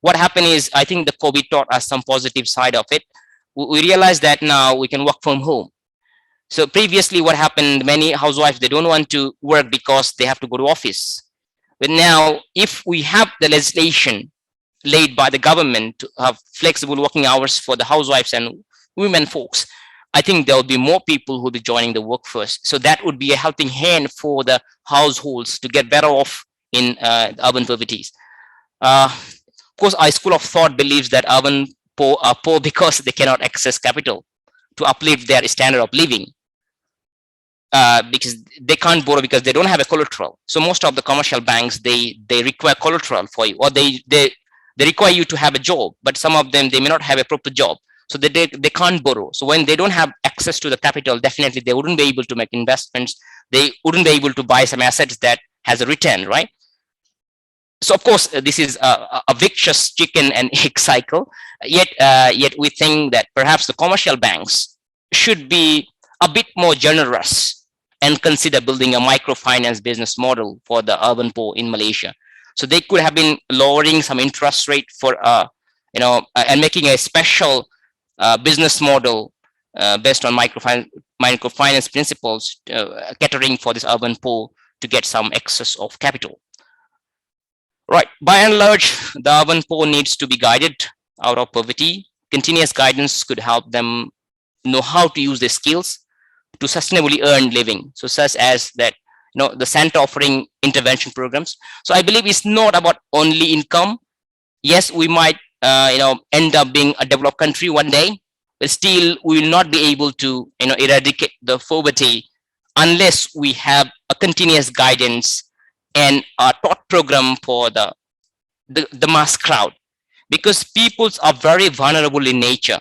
What happened is, I think the COVID taught us some positive side of it. We realized that now we can work from home. So previously what happened, many housewives, they don't want to work because they have to go to office. But now if we have the legislation laid by the government to have flexible working hours for the housewives and women folks, I think there will be more people who will be joining the workforce. So that would be a helping hand for the households to get better off in urban poverty. Of course, our school of thought believes that urban poor are poor because they cannot access capital to uplift their standard of living. Because they can't borrow because they don't have a collateral. So most of the commercial banks, they require collateral for you, or they require you to have a job, but some of them, they may not have a proper job. So they can't borrow. So when they don't have access to the capital, definitely they wouldn't be able to make investments. They wouldn't be able to buy some assets that has a return, right? So of course, this is a vicious chicken and egg cycle. Yet we think that perhaps the commercial banks should be a bit more generous and consider building a microfinance business model for the urban poor in Malaysia. So they could have been lowering some interest rate for, and making a special business model based on microfinance principles, catering for this urban poor to get some excess of capital. Right, by and large, the urban poor needs to be guided out of poverty. Continuous guidance could help them know how to use their skills to sustainably earn living. So such as that, the center offering intervention programs. So I believe it's not about only income. Yes, we might, end up being a developed country one day, but still we will not be able to, eradicate the poverty unless we have a continuous guidance and a taught program for the mass crowd, because peoples are very vulnerable in nature.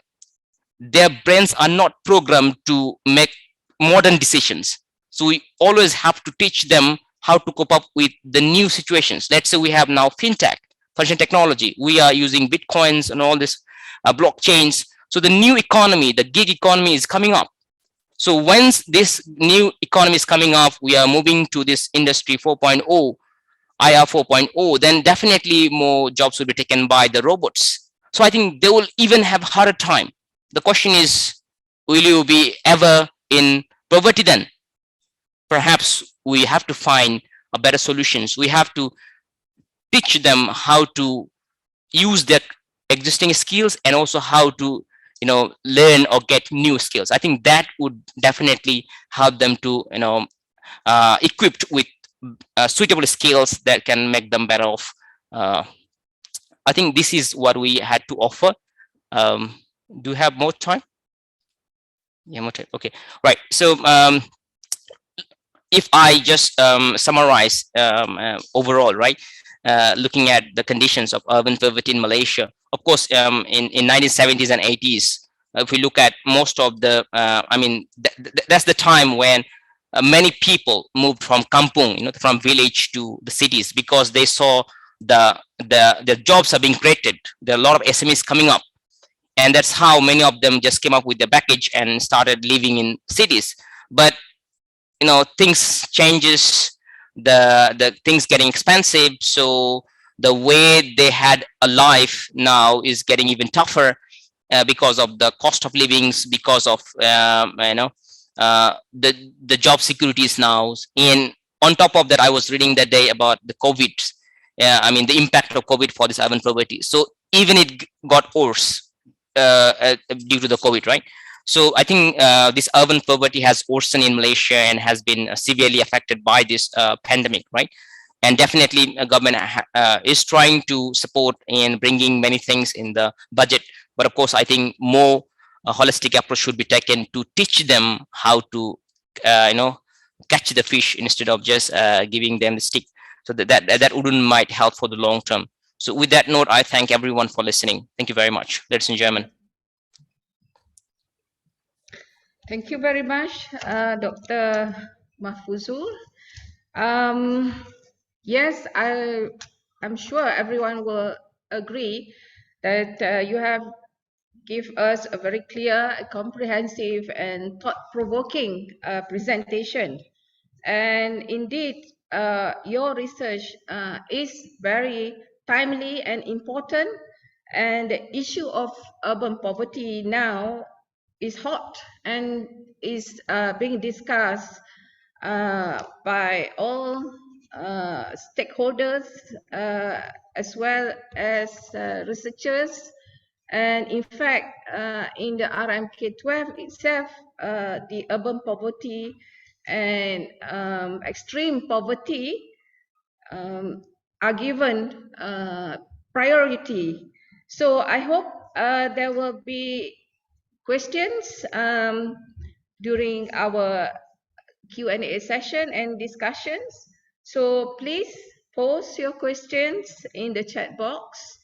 Their brains are not programmed to make modern decisions. So we always have to teach them how to cope up with the new situations. Let's say we have now fintech, financial technology. We are using Bitcoins and all this blockchains. So the new economy, the gig economy is coming up. So once this new economy is coming up, we are moving to this industry 4.0, IR 4.0, then definitely more jobs will be taken by the robots. So I think they will even have a harder time. The question is, will you be ever in poverty then? Perhaps we have to find a better solutions. We have to teach them how to use their existing skills and also how to learn or get new skills. I think that would definitely help them to equipped with suitable skills that can make them better off. I think this is what we had to offer. Do you have more time? Yeah, more time. Okay, right. So if I just summarize overall, right, looking at the conditions of urban poverty in Malaysia, of course, in 1970s and 80s, if we look at most of the, that's the time when many people moved from kampung, from village to the cities, because they saw the jobs are being created. There are a lot of SMEs coming up, and that's how many of them just came up with their package and started living in cities. But things changes, the things getting expensive, so the way they had a life now is getting even tougher because of the cost of livings, because of the job securities now. And on top of that, I was reading that day about the COVID, the impact of COVID for this urban poverty. So even it got worse due to the COVID, right? So I think this urban poverty has worsened in Malaysia and has been severely affected by this pandemic, right? And definitely government is trying to support and bringing many things in the budget. But of course, I think more holistic approach should be taken to teach them how to, catch the fish instead of just giving them the stick. So that wouldn't might help for the long term. So with that note, I thank everyone for listening. Thank you very much. Ladies and gentlemen. Thank you very much, Dr. Mahfuzul. Yes, I'm sure everyone will agree that you have give us a very clear, comprehensive, and thought-provoking presentation. And indeed, your research is very timely and important. And the issue of urban poverty now is hot and is being discussed by all stakeholders as well as researchers. And in fact, in the RMK12 itself, the urban poverty and extreme poverty are given priority. So I hope there will be questions during our Q&A session and discussions. So please post your questions in the chat box,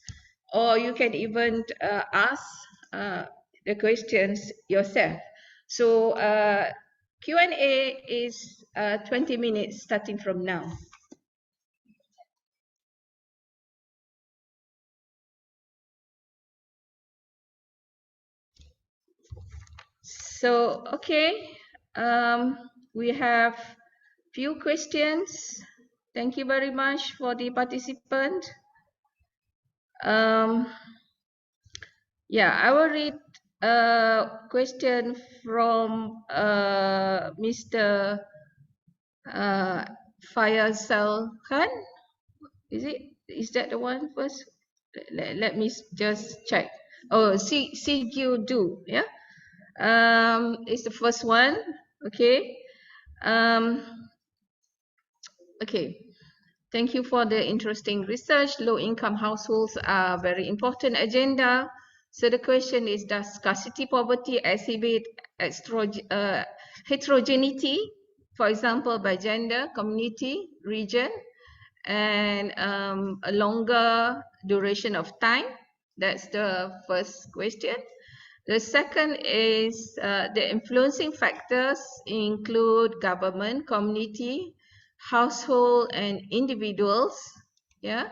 or you can even ask the questions yourself. So Q&A is 20 minutes starting from now. So, okay, we have few questions. Thank you very much for the participant. Yeah, I will read a question from Mr. Faisal Khan. Is that the one first? Let me just check. Oh, Sigyu Du, yeah. It's the first one. Okay. Okay. Thank you for the interesting research. Low-income households are very important agenda. So the question is, does scarcity poverty exhibit heterogeneity, for example, by gender, community, region, and a longer duration of time? That's the first question. The second is the influencing factors include government, community, household, and individuals. Yeah.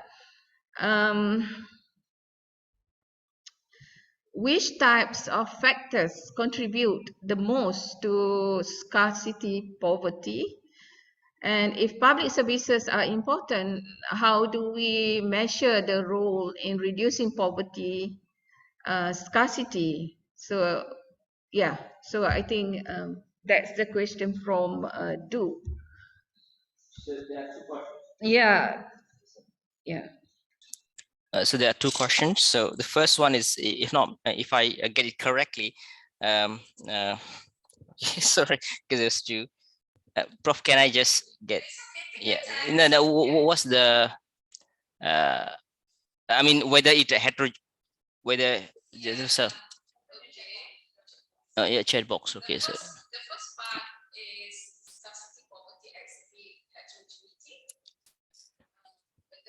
Which types of factors contribute the most to scarcity poverty? And if public services are important, how do we measure the role in reducing poverty, scarcity? So, yeah, so I think that's the question from Du. Yeah, yeah. So there are two questions. So the first one is, if I get it correctly, sorry, because it's two. Prof, can I just get? Yeah, no. What's the? I mean, whether it whether there's a. Yeah, chat box. Okay, so.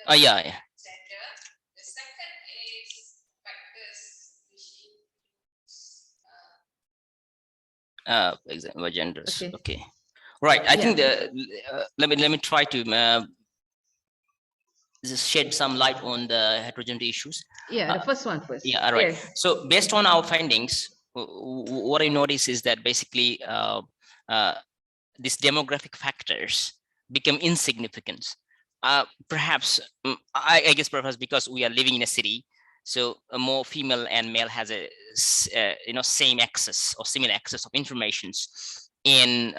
Oh yeah, yeah. Example genders. Okay. Right. I think let me try to just shed some light on the heterogeneity issues. Yeah, the first one first. Yeah. All right. Yes. So based on our findings, what I notice is that basically these demographic factors become insignificant. Perhaps I guess perhaps because we are living in a city, so a more female and male has a same access or similar access of informations. In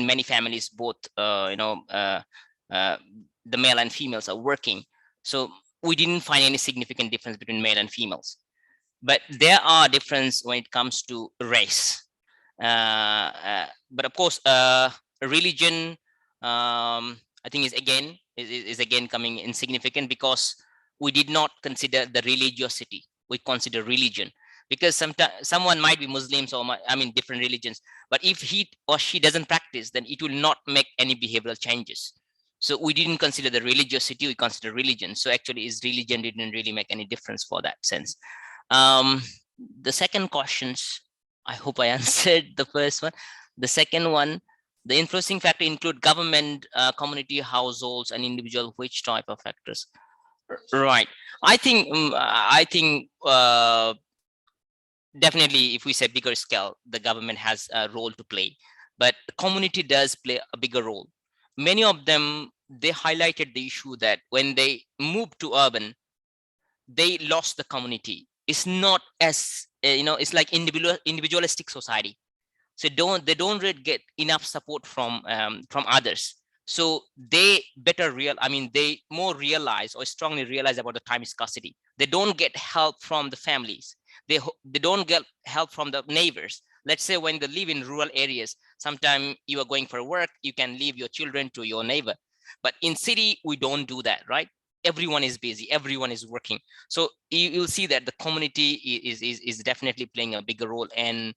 many families, both the male and females are working, so we didn't find any significant difference between male and females. But there are differences when it comes to race. But of course, religion, I think is again coming insignificant, because we did not consider the religiosity. We consider religion, because sometimes someone might be Muslims or different religions, but if he or she doesn't practice, then it will not make any behavioral changes. So we didn't consider the religiosity, we consider religion. So actually, is religion didn't really make any difference for that sense. The second questions, I hope I answered the first one. The second one, the influencing factor include government, community, households, and individual. Which type of factors? Right. I think definitely, if we say bigger scale, the government has a role to play, but the community does play a bigger role. Many of them, they highlighted the issue that when they moved to urban, they lost the community. It's not as it's like individualistic society, so they don't really get enough support from others. So they better they more realize or strongly realize about the time scarcity. They don't get help from the families. They don't get help from the neighbors. Let's say when they live in rural areas, sometimes you are going for work, you can leave your children to your neighbor, but in city we don't do that, right? Everyone is busy, everyone is working. So you'll see that the community is definitely playing a bigger role. And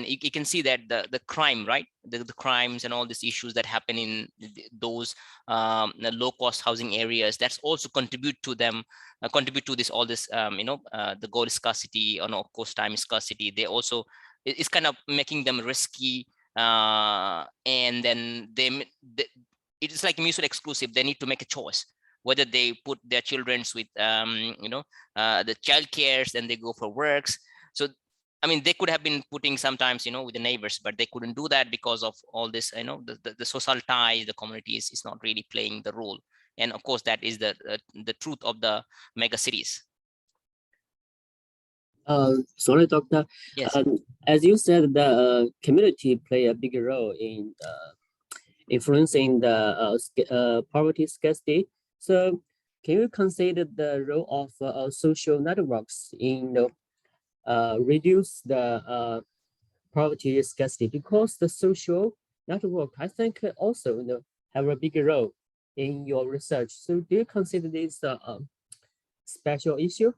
you can see that the crime, right, the crimes and all these issues that happen in those the low cost housing areas, that's also contribute to this all this the goal scarcity, or of course time scarcity. They also, it's kind of making them risky, and then it is like mutual exclusive. They need to make a choice whether they put their children's with the child cares and they go for works. So they could have been putting sometimes with the neighbors, but they couldn't do that because of all this, the social ties. The community is not really playing the role. And of course that is the truth of the mega cities. Sorry, Doctor. Yes. As you said, the community play a big role in influencing the poverty scarcity. So, can you consider the role of social networks in reduce the poverty scarcity? Because the social network, I think, also have a big role in your research. So, do you consider this a special issue,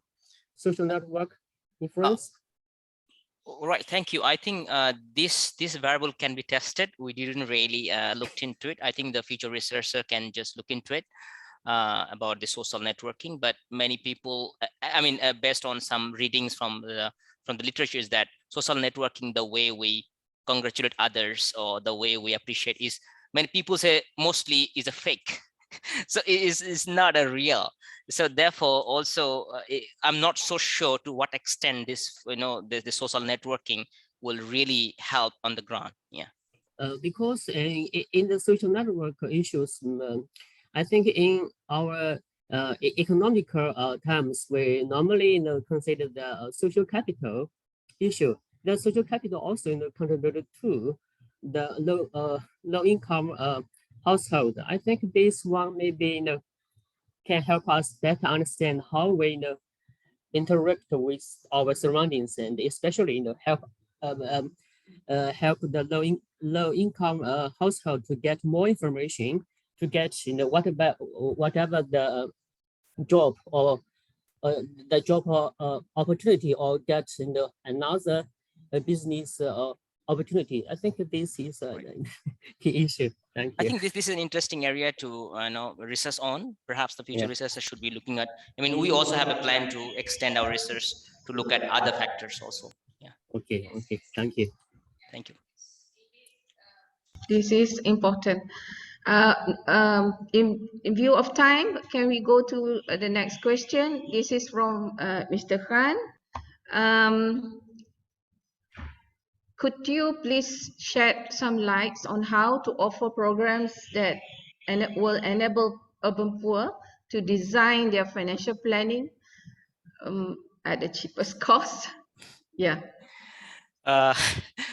social network influence? Right, thank you. I think this variable can be tested. We didn't really looked into it. I think the future researcher can just look into it about the social networking. But many people, based on some readings from the literature, is that social networking, the way we congratulate others or the way we appreciate, is many people say mostly is a fake. So it's not a real. So therefore also I'm not so sure to what extent this the social networking will really help on the ground. Yeah. Because in the social network issues, I think in our economical terms, we normally consider the social capital issue. The social capital also contributed to the low income household. I think this one maybe can help us better understand how we interact with our surroundings, and especially help help the low income household to get more information, to get whatever the job or the job opportunity, or get another business opportunity. I think this is a key issue. Thank you. I think this is an interesting area to research on. Perhaps the future researchers should be looking at. We also have a plan to extend our research to look at other factors also. Yeah. Okay. Thank you. Thank you. This is important. In view of time, can we go to the next question? This is from Mr. Khan. Could you please shed some lights on how to offer programs that will enable urban poor to design their financial planning at the cheapest cost? Yeah.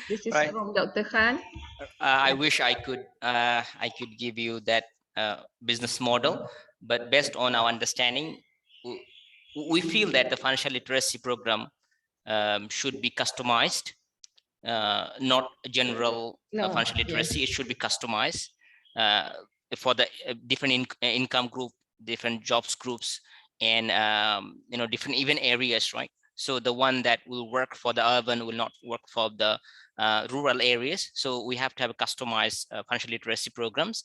This is right. from Dr. Khan. I wish I could give you that business model, but based on our understanding, we feel that the financial literacy program should be customized, not general financial literacy. It should be customized for the different income group, different jobs groups, and different even areas, right? So the one that will work for the urban will not work for the rural areas. So we have to have a customized financial literacy programs.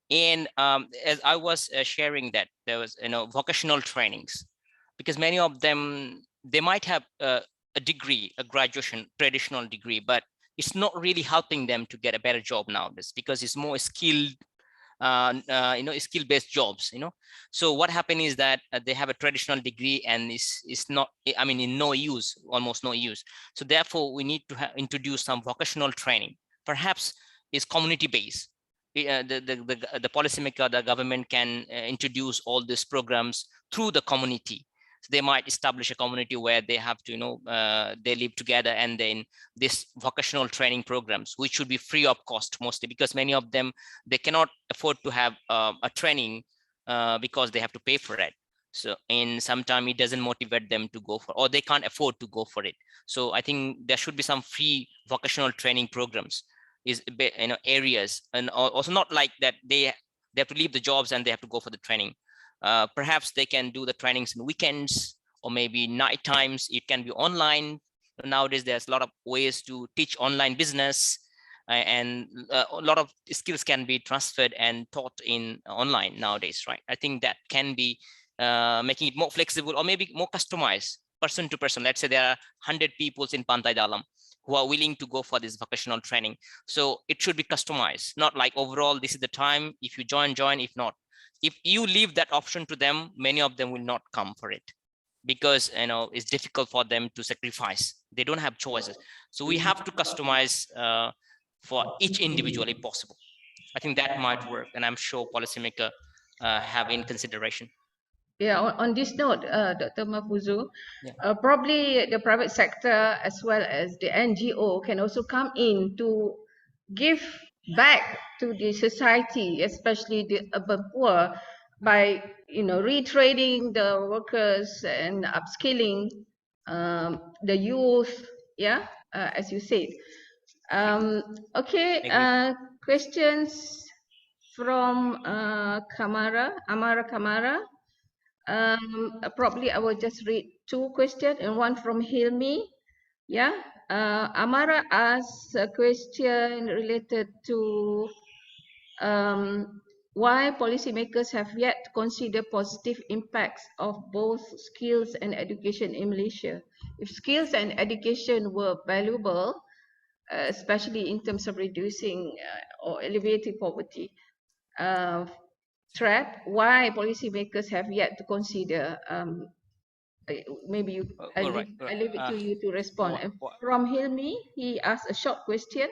And as I was sharing, that there was vocational trainings, because many of them, they might have a degree, a graduation, traditional degree, but it's not really helping them to get a better job nowadays, because it's more skilled skill-based jobs. So what happened is that they have a traditional degree and is not, I mean, in no use, almost no use. So therefore, we need to introduce some vocational training. Perhaps is community-based. The policymaker, the government can introduce all these programs through the community. So they might establish a community where they have to, they live together, and then this vocational training programs, which should be free of cost mostly, because many of them, they cannot afford to have a training because they have to pay for it. So, and sometimes it doesn't motivate them to go for, or they can't afford to go for it. So I think there should be some free vocational training programs, areas, and also not like that they have to leave the jobs and they have to go for the training. Perhaps they can do the trainings in weekends or maybe night times. It can be online. Nowadays, there's a lot of ways to teach online business, and a lot of skills can be transferred and taught in online nowadays, right? I think that can be making it more flexible or maybe more customized, person to person. Let's say there are 100 people in Pantai Dalam who are willing to go for this vocational training. So it should be customized, not like overall, this is the time. If you join, if not. If you leave that option to them, many of them will not come for it, because it's difficult for them to sacrifice. They don't have choices. So we have to customize for each individual if possible. I think that might work, and I'm sure policymaker have in consideration. Yeah, on this note, Dr. Mahfuzul, Yeah. probably the private sector as well as the NGO can also come in to give back to the society, especially the urban poor, by retraining the workers and upskilling the youth. Yeah, as you said. Okay. Questions from Amara Kamara. Probably I will just read two questions and one from Hilmi. Yeah. Amara asks a question related to why policymakers have yet to consider positive impacts of both skills and education in Malaysia. If skills and education were valuable, especially in terms of reducing or alleviating poverty threat, why policymakers have yet to consider. Maybe I leave it to you to respond. From Hilmi, he asked a short question.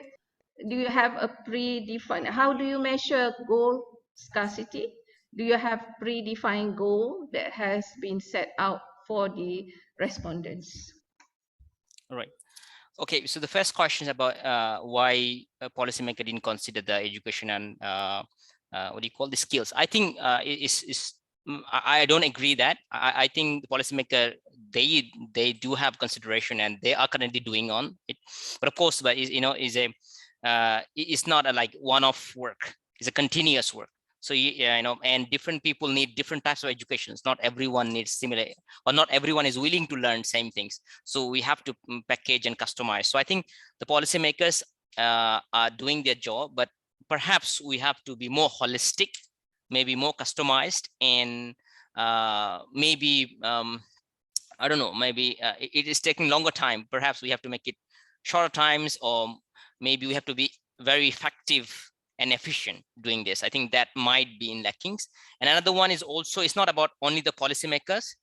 Do you have a predefined, how do you measure goal scarcity? Do you have predefined goal that has been set out for the respondents? All right. Okay, so the first question is about why a policymaker didn't consider the education and what do you call the skills. I think I don't agree that. I think the policymaker, they do have consideration and they are currently doing on it. But of course, but it's not a like one-off work. It's a continuous work. So and different people need different types of educations. Not everyone needs similar, or not everyone is willing to learn same things. So we have to package and customize. So I think the policymakers are doing their job, but perhaps we have to be more holistic, maybe more customized, and maybe I don't know, maybe it is taking longer time. Perhaps we have to make it shorter times, or maybe we have to be very effective and efficient doing this. I think that might be in lackings. And another one is also, it's not about only the policymakers.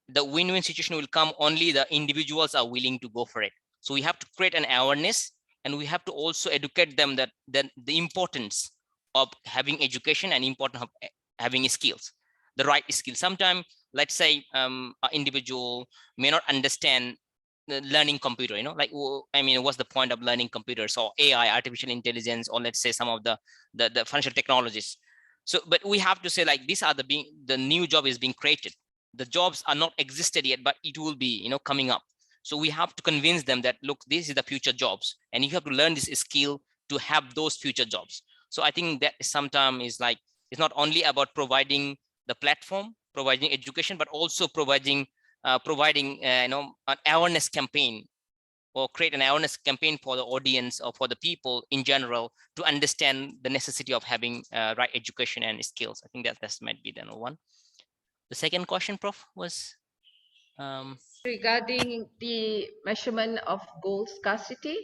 The win-win situation will come only the individuals are willing to go for it. So we have to create an awareness, and we have to also educate them that the importance of having education and importance of having skills, the right skills. Sometimes, let's say an individual may not understand learning computer, like, I mean, what's the point of learning computers or AI, artificial intelligence, or let's say some of the financial technologies. So, but we have to say, like, these are the new job is being created. The jobs are not existed yet, but it will be, coming up. So we have to convince them that, look, this is the future jobs, and you have to learn this skill to have those future jobs. So I think that sometimes is like, it's not only about providing the platform, providing education, but also providing an awareness campaign, or create an awareness campaign for the audience or for the people in general to understand the necessity of having right education and skills. I think that might be the one. The second question, Prof, was regarding the measurement of goal scarcity.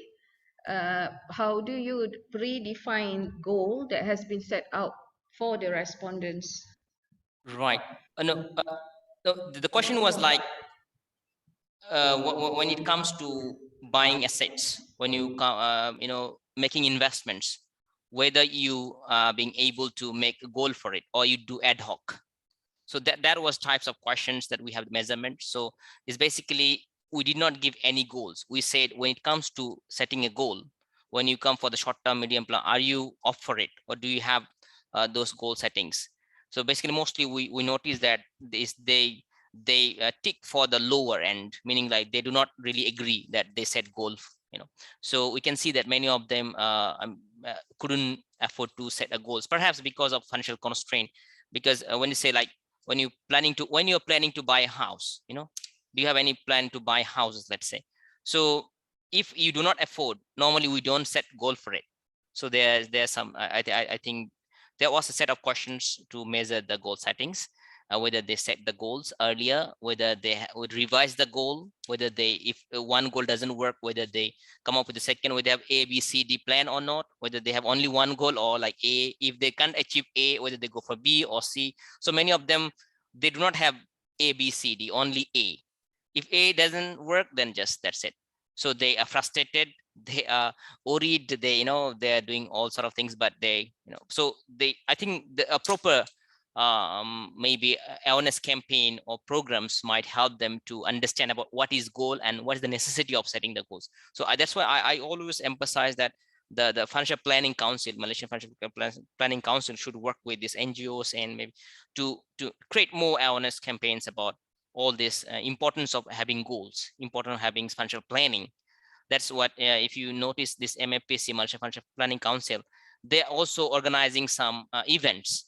How do you predefine goal that has been set out for the respondents. Right. No, the question was like, when it comes to buying assets, when you making investments, whether you are being able to make a goal for it or you do ad hoc. So that was types of questions that we have measurement. So it's basically, we did not give any goals. We said when it comes to setting a goal, when you come for the short term, medium plan, are you up for it, or do you have those goal settings? So basically, mostly we notice that they tick for the lower end, meaning like they do not really agree that they set goal, so we can see that many of them couldn't afford to set a goals, perhaps because of financial constraint. Because when you say like, when you're planning to buy a house, do you have any plan to buy houses, let's say? So if you do not afford, normally we don't set goal for it. So there's some, I think there was a set of questions to measure the goal settings, whether they set the goals earlier, whether they would revise the goal, whether they, if one goal doesn't work, whether they come up with the second, whether they have A, B, C, D plan or not, whether they have only one goal, or like A, if they can't achieve A, whether they go for B or C. So many of them, they do not have A, B, C, D, only A. If A doesn't work, then just that's it. So they are frustrated, they are worried, they they're doing all sort of things, but they so they, I think a proper maybe awareness campaign or programs might help them to understand about what is goal and what is the necessity of setting the goals. So that's why I always emphasize that the Financial Planning Council, Malaysian Financial Planning Council, should work with these NGOs and maybe to create more awareness campaigns about all this importance of having goals, importance of having financial planning. That's what, if you notice this MFPC, Malaysian Financial Planning Council, they're also organizing some events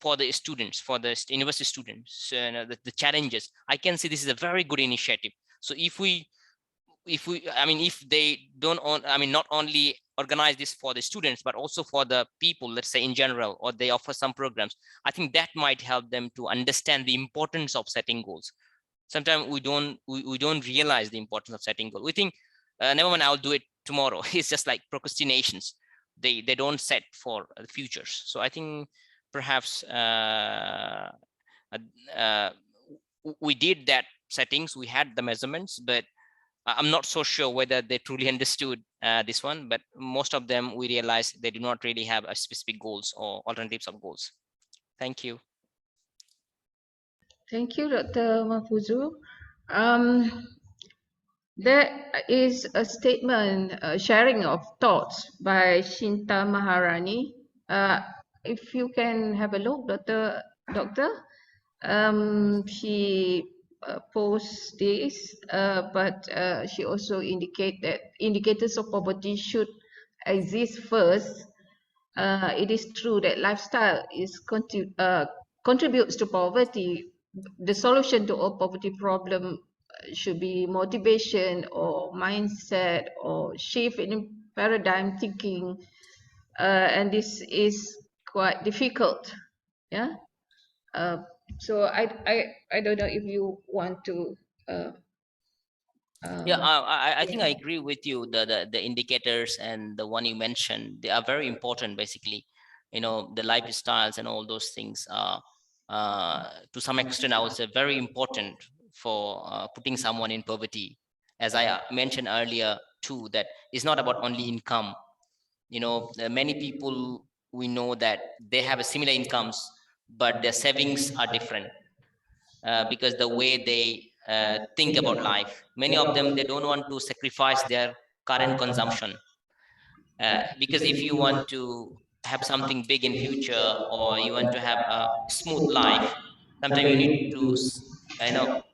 for the students, for the university students, the challenges. I can see this is a very good initiative. So if they don't not only organize this for the students, but also for the people, let's say in general, or they offer some programs, I think that might help them to understand the importance of setting goals. Sometimes we don't realize the importance of setting goals. We think, never mind, I'll do it tomorrow. It's just like procrastinations. They don't set for the futures. So I think perhaps we did that settings, we had the measurements, but I'm not so sure whether they truly understood this one. But most of them, we realized they do not really have a specific goals or alternatives of goals. Thank you. Thank you, Dr. Mahfuzul. There is a statement, sharing of thoughts by Shinta Maharani. If you can have a look, Doctor. She posts this, but she also indicate that indicators of poverty should exist first. It is true that lifestyle is contributes to poverty. The solution to all poverty problem should be motivation or mindset or shift in paradigm thinking, and this is quite difficult. Yeah. So I don't know if you want to. Yeah, I think I agree with you. The indicators and the one you mentioned, they are very important. Basically, the lifestyles and all those things are, to some extent, I would say, very important for putting someone in poverty. As I mentioned earlier too, that it's not about only income. Many people, we know that they have a similar incomes, but their savings are different, because the way they think about life. Many of them, they don't want to sacrifice their current consumption, because if you want to have something big in future, or you want to have a smooth life, sometimes you need to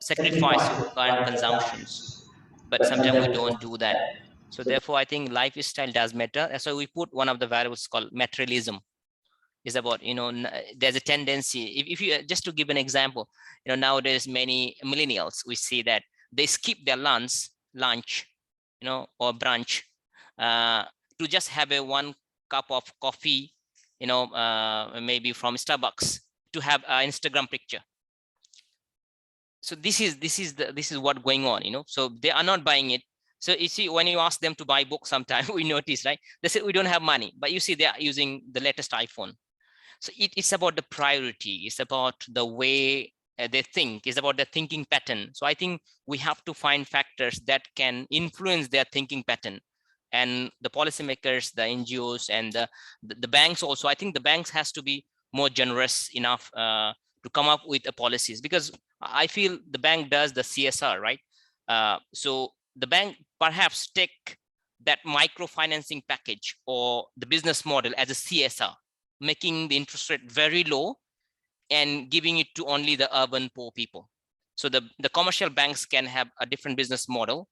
sacrifice your current consumptions. But sometimes we don't do that. So therefore, I think lifestyle does matter. That's why we put one of the variables called materialism. Is about, there's a tendency, if you, just to give an example, nowadays many millennials, we see that they skip their lunch, or brunch, to just have a one cup of coffee, maybe from Starbucks, to have an Instagram picture. So this is what going on, so they are not buying it. So you see, when you ask them to buy books, sometimes we notice, right, they say we don't have money, but you see they are using the latest iPhone. So it's about the priority, it's about the way they think, it's about their thinking pattern. So I think we have to find factors that can influence their thinking pattern. And the policymakers, the NGOs, and the banks also, I think the banks has to be more generous enough to come up with the policies, because I feel the bank does the CSR, right? So the bank perhaps take that microfinancing package or the business model as a CSR, making the interest rate very low and giving it to only the urban poor people. So the commercial banks can have a different business model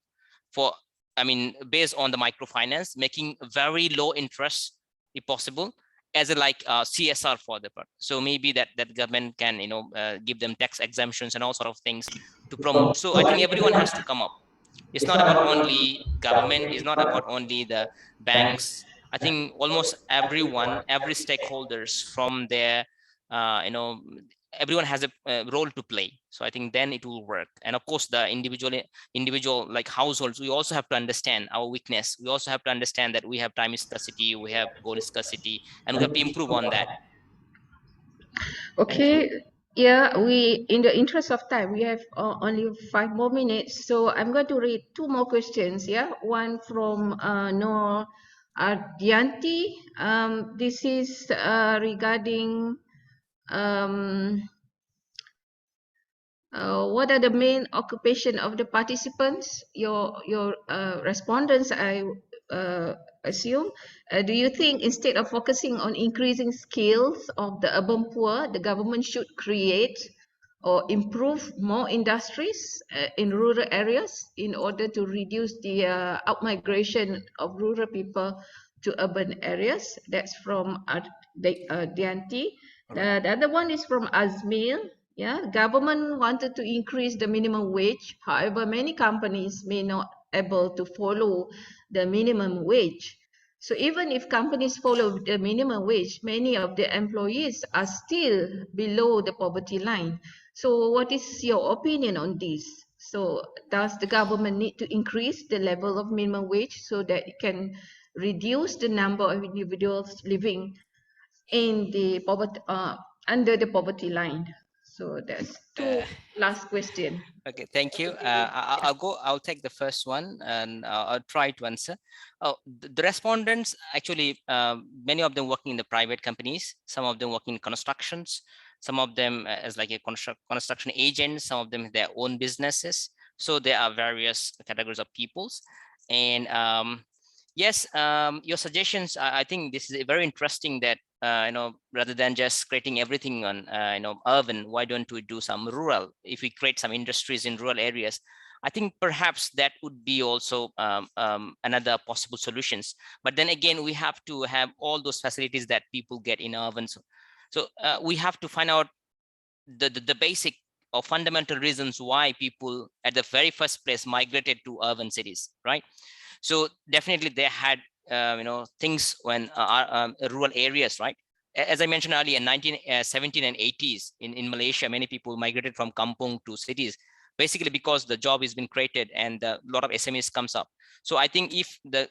for, I mean, based on the microfinance, making very low interest if possible, as a like CSR for the part. So maybe that government can, you know, give them tax exemptions and all sort of things to promote. So I think everyone has to come up. It's not about only government, it's not about only the banks. I think almost everyone, every stakeholders from their, you know, everyone has a role to play. So I think then it will work. And of course, the individual like households, we also have to understand our weakness. We also have to understand that we have time scarcity, we have goal scarcity, and we have to improve on that. Okay, yeah, in the interest of time, we have only 5 more minutes. So I'm going to read 2 more questions. Yeah, one from Noor Dianti. This is regarding what are the main occupation of the participants? Your respondents, I assume. Do you think instead of focusing on increasing skills of the urban poor, the government should create or improve more industries in rural areas in order to reduce the outmigration of rural people to urban areas? That's from Dianti. The other one is from Azmil. Yeah, government wanted to increase the minimum wage. However, many companies may not able to follow the minimum wage. So even if companies follow the minimum wage, many of the employees are still below the poverty line. So what is your opinion on this? So does the government need to increase the level of minimum wage so that it can reduce the number of individuals living in the poverty, under the poverty line? So that's 2 last question. Okay, thank you. I'll take the first one, and I'll try to answer. Oh, the respondents, actually, many of them working in the private companies, some of them working in constructions, some of them as like a construction agent, some of them have their own businesses. So there are various categories of peoples. And yes, your suggestions, I think this is very interesting that, you know, rather than just creating everything on, you know, urban, why don't we do some rural? If we create some industries in rural areas, I think perhaps that would be also another possible solutions. But then again, we have to have all those facilities that people get in urban. So we have to find out the basic or fundamental reasons why people at the very first place migrated to urban cities, right? So definitely they had, you know, things when rural areas, right? As I mentioned earlier, in 1917 and 80s in Malaysia, many people migrated from kampung to cities, basically because the job has been created and a lot of SMEs comes up. So I think if the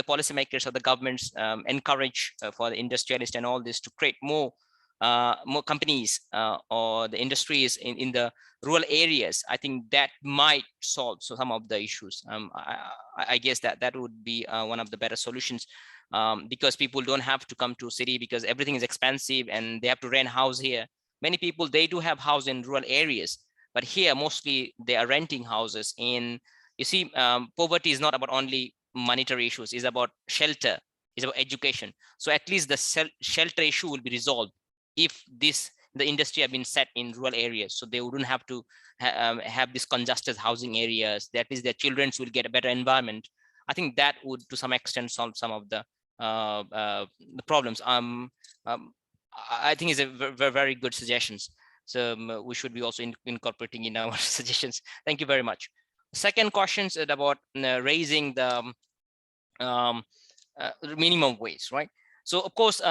policymakers or the governments encourage for the industrialists and all this to create more companies or the industries in the rural areas, I think that might solve some of the issues. I guess that would be one of the better solutions, because people don't have to come to city because everything is expensive and they have to rent house here. Many people, they do have house in rural areas, but here mostly they are renting houses. And you see, poverty is not about only monetary issues, it's about shelter, it's about education. So at least the shelter issue will be resolved if the industry have been set in rural areas, so they wouldn't have to have these congested housing areas. That is, their children will get a better environment. I think that would to some extent solve some of the problems. I think it's a very good suggestions. So we should be also incorporating in our suggestions. Thank you very much. Second question is about raising the minimum wage, right? So of course,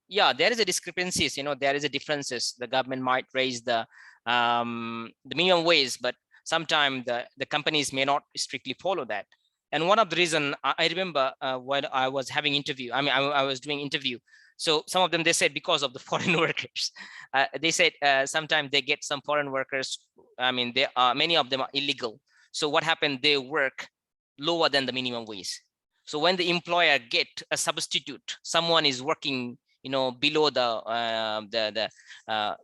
yeah, there is a discrepancies, you know, there is a differences. The government might raise the minimum wage, but sometimes the companies may not strictly follow that. And one of the reason I remember when I was having interview, I was doing interview, So some of them, they said because of the foreign workers. They said sometimes they get some foreign workers. I mean, many of them are illegal. So what happened? They work lower than the minimum wage. So when the employer get a substitute, someone is working, below the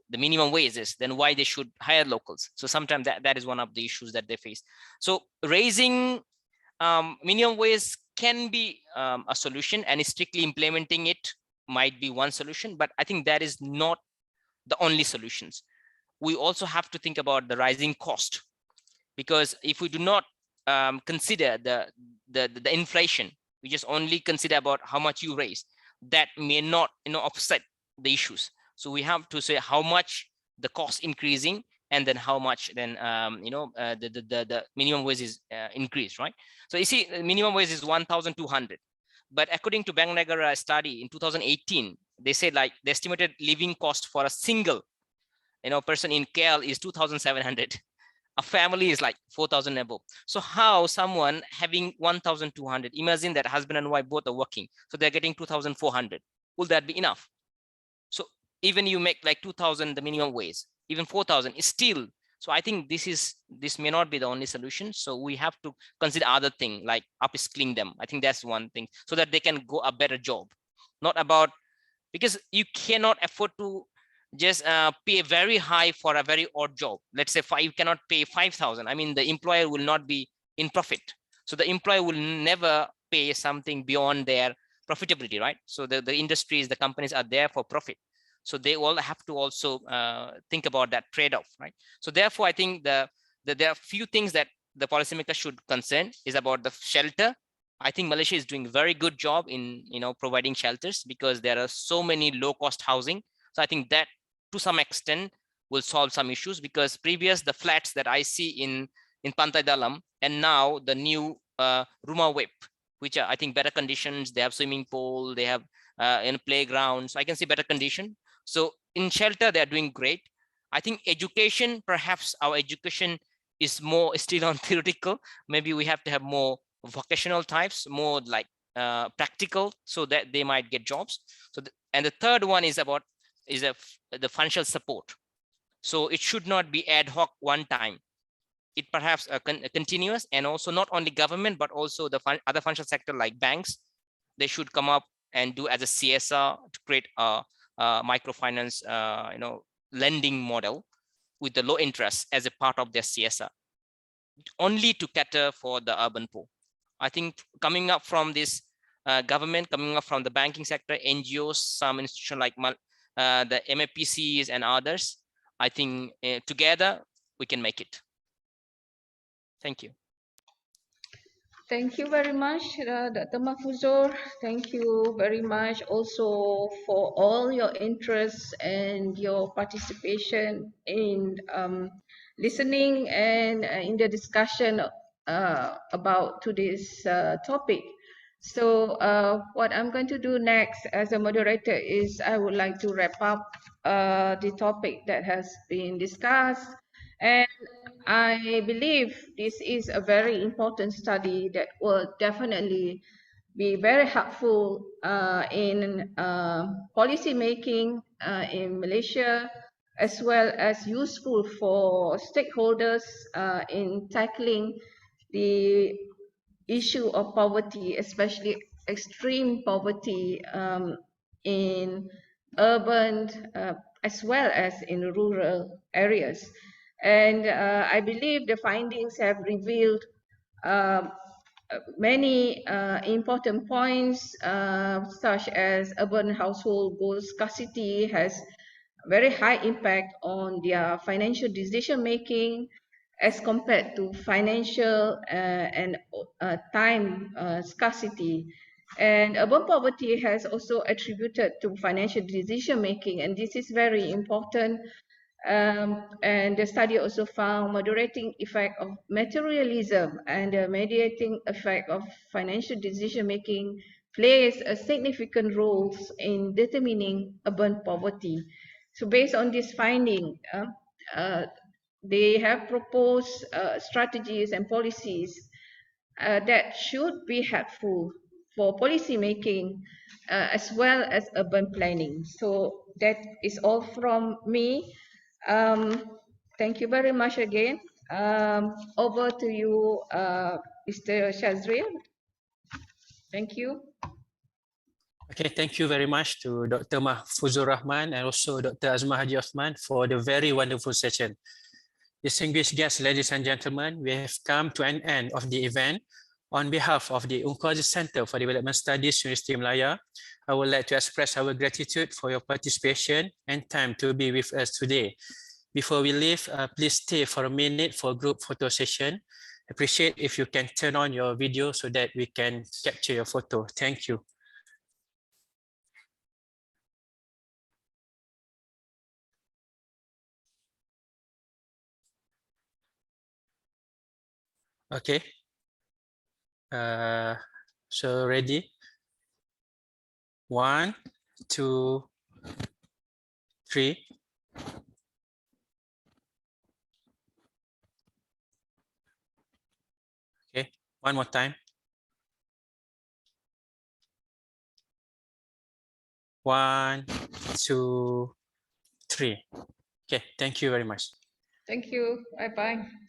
minimum wages, then why they should hire locals? So sometimes that is one of the issues that they face. So raising minimum wage can be a solution, and strictly implementing it might be one solution, but I think that is not the only solutions. We also have to think about the rising cost, because if we do not consider the inflation, we just only consider about how much you raise, that may not offset the issues. So we have to say how much the cost increasing, and then how much then the minimum wage is increased, right? So you see, minimum wage is 1,200, but according to Bank Negara study in 2018, they said like the estimated living cost for a single person in KL is 2,700. A family is like 4,000 above. So how someone having 1,200, imagine that husband and wife both are working, so they're getting 2,400. Will that be enough? So even you make like 2,000 the minimum wage, even 4,000 is still. So I think this may not be the only solution. So we have to consider other thing like upskilling them. I think that's one thing, so that they can go a better job. Not about, because you cannot afford to just pay very high for a very odd job. Let's say you cannot pay 5,000. I mean, the employer will not be in profit. So the employer will never pay something beyond their profitability, right? So the industries, the companies are there for profit. So they all have to also think about that trade-off, right? So therefore, I think there are few things that the policymakers should concern is about the shelter. I think Malaysia is doing a very good job in providing shelters, because there are so many low-cost housing. So I think that to some extent will solve some issues, because the flats that I see in Pantai Dalam, and now the new Rumah Web, which are I think better conditions. They have swimming pool, they have in playground, so I can see better condition. So in shelter, they are doing great. I think education, perhaps our education is more still on theoretical. Maybe we have to have more vocational types, more like practical, so that they might get jobs. So and the third one is about the financial support. So it should not be ad hoc one time. It perhaps continuous, and also not only government, but also the other financial sector like banks. They should come up and do as a CSR to create a microfinance lending model with the low interest as a part of their CSR, only to cater for the urban poor. I think coming up from this government, coming up from the banking sector, NGOs, some institution like the MAPCs and others, I think together we can make it. Thank you. Thank you very much, Dr. Mahfuzur. Thank you very much also for all your interest and your participation in listening and in the discussion about today's topic. So what I'm going to do next as a moderator is I would like to wrap up the topic that has been discussed. And I believe this is a very important study that will definitely be very helpful in policy making in Malaysia, as well as useful for stakeholders in tackling the issue of poverty, especially extreme poverty in urban as well as in rural areas. And I believe the findings have revealed many important points, such as urban household goal scarcity has very high impact on their financial decision making as compared to financial and time scarcity. And urban poverty has also attributed to financial decision making, and this is very important. And the study also found moderating effect of materialism and the mediating effect of financial decision making plays a significant role in determining urban poverty. So based on this finding, they have proposed strategies and policies that should be helpful for policy making as well as urban planning. So that is all from me. Thank you very much again. Over to you, Mr. Shazril. Thank you. Okay, thank you very much to Dr. Mahfuzur Rahman and also Dr. Azmah Haji Osman for the very wonderful session. Distinguished guests, ladies and gentlemen, we have come to an end of the event. On behalf of the UNCOSI Center for Development Studies, University of Malaya, I would like to express our gratitude for your participation and time to be with us today. Before we leave, please stay for a minute for group photo session. Appreciate if you can turn on your video so that we can capture your photo. Thank you. Okay. So ready? 1, 2, 3. Okay, one more time. 1, 2, 3. Okay, thank you very much. Thank you. Bye-bye.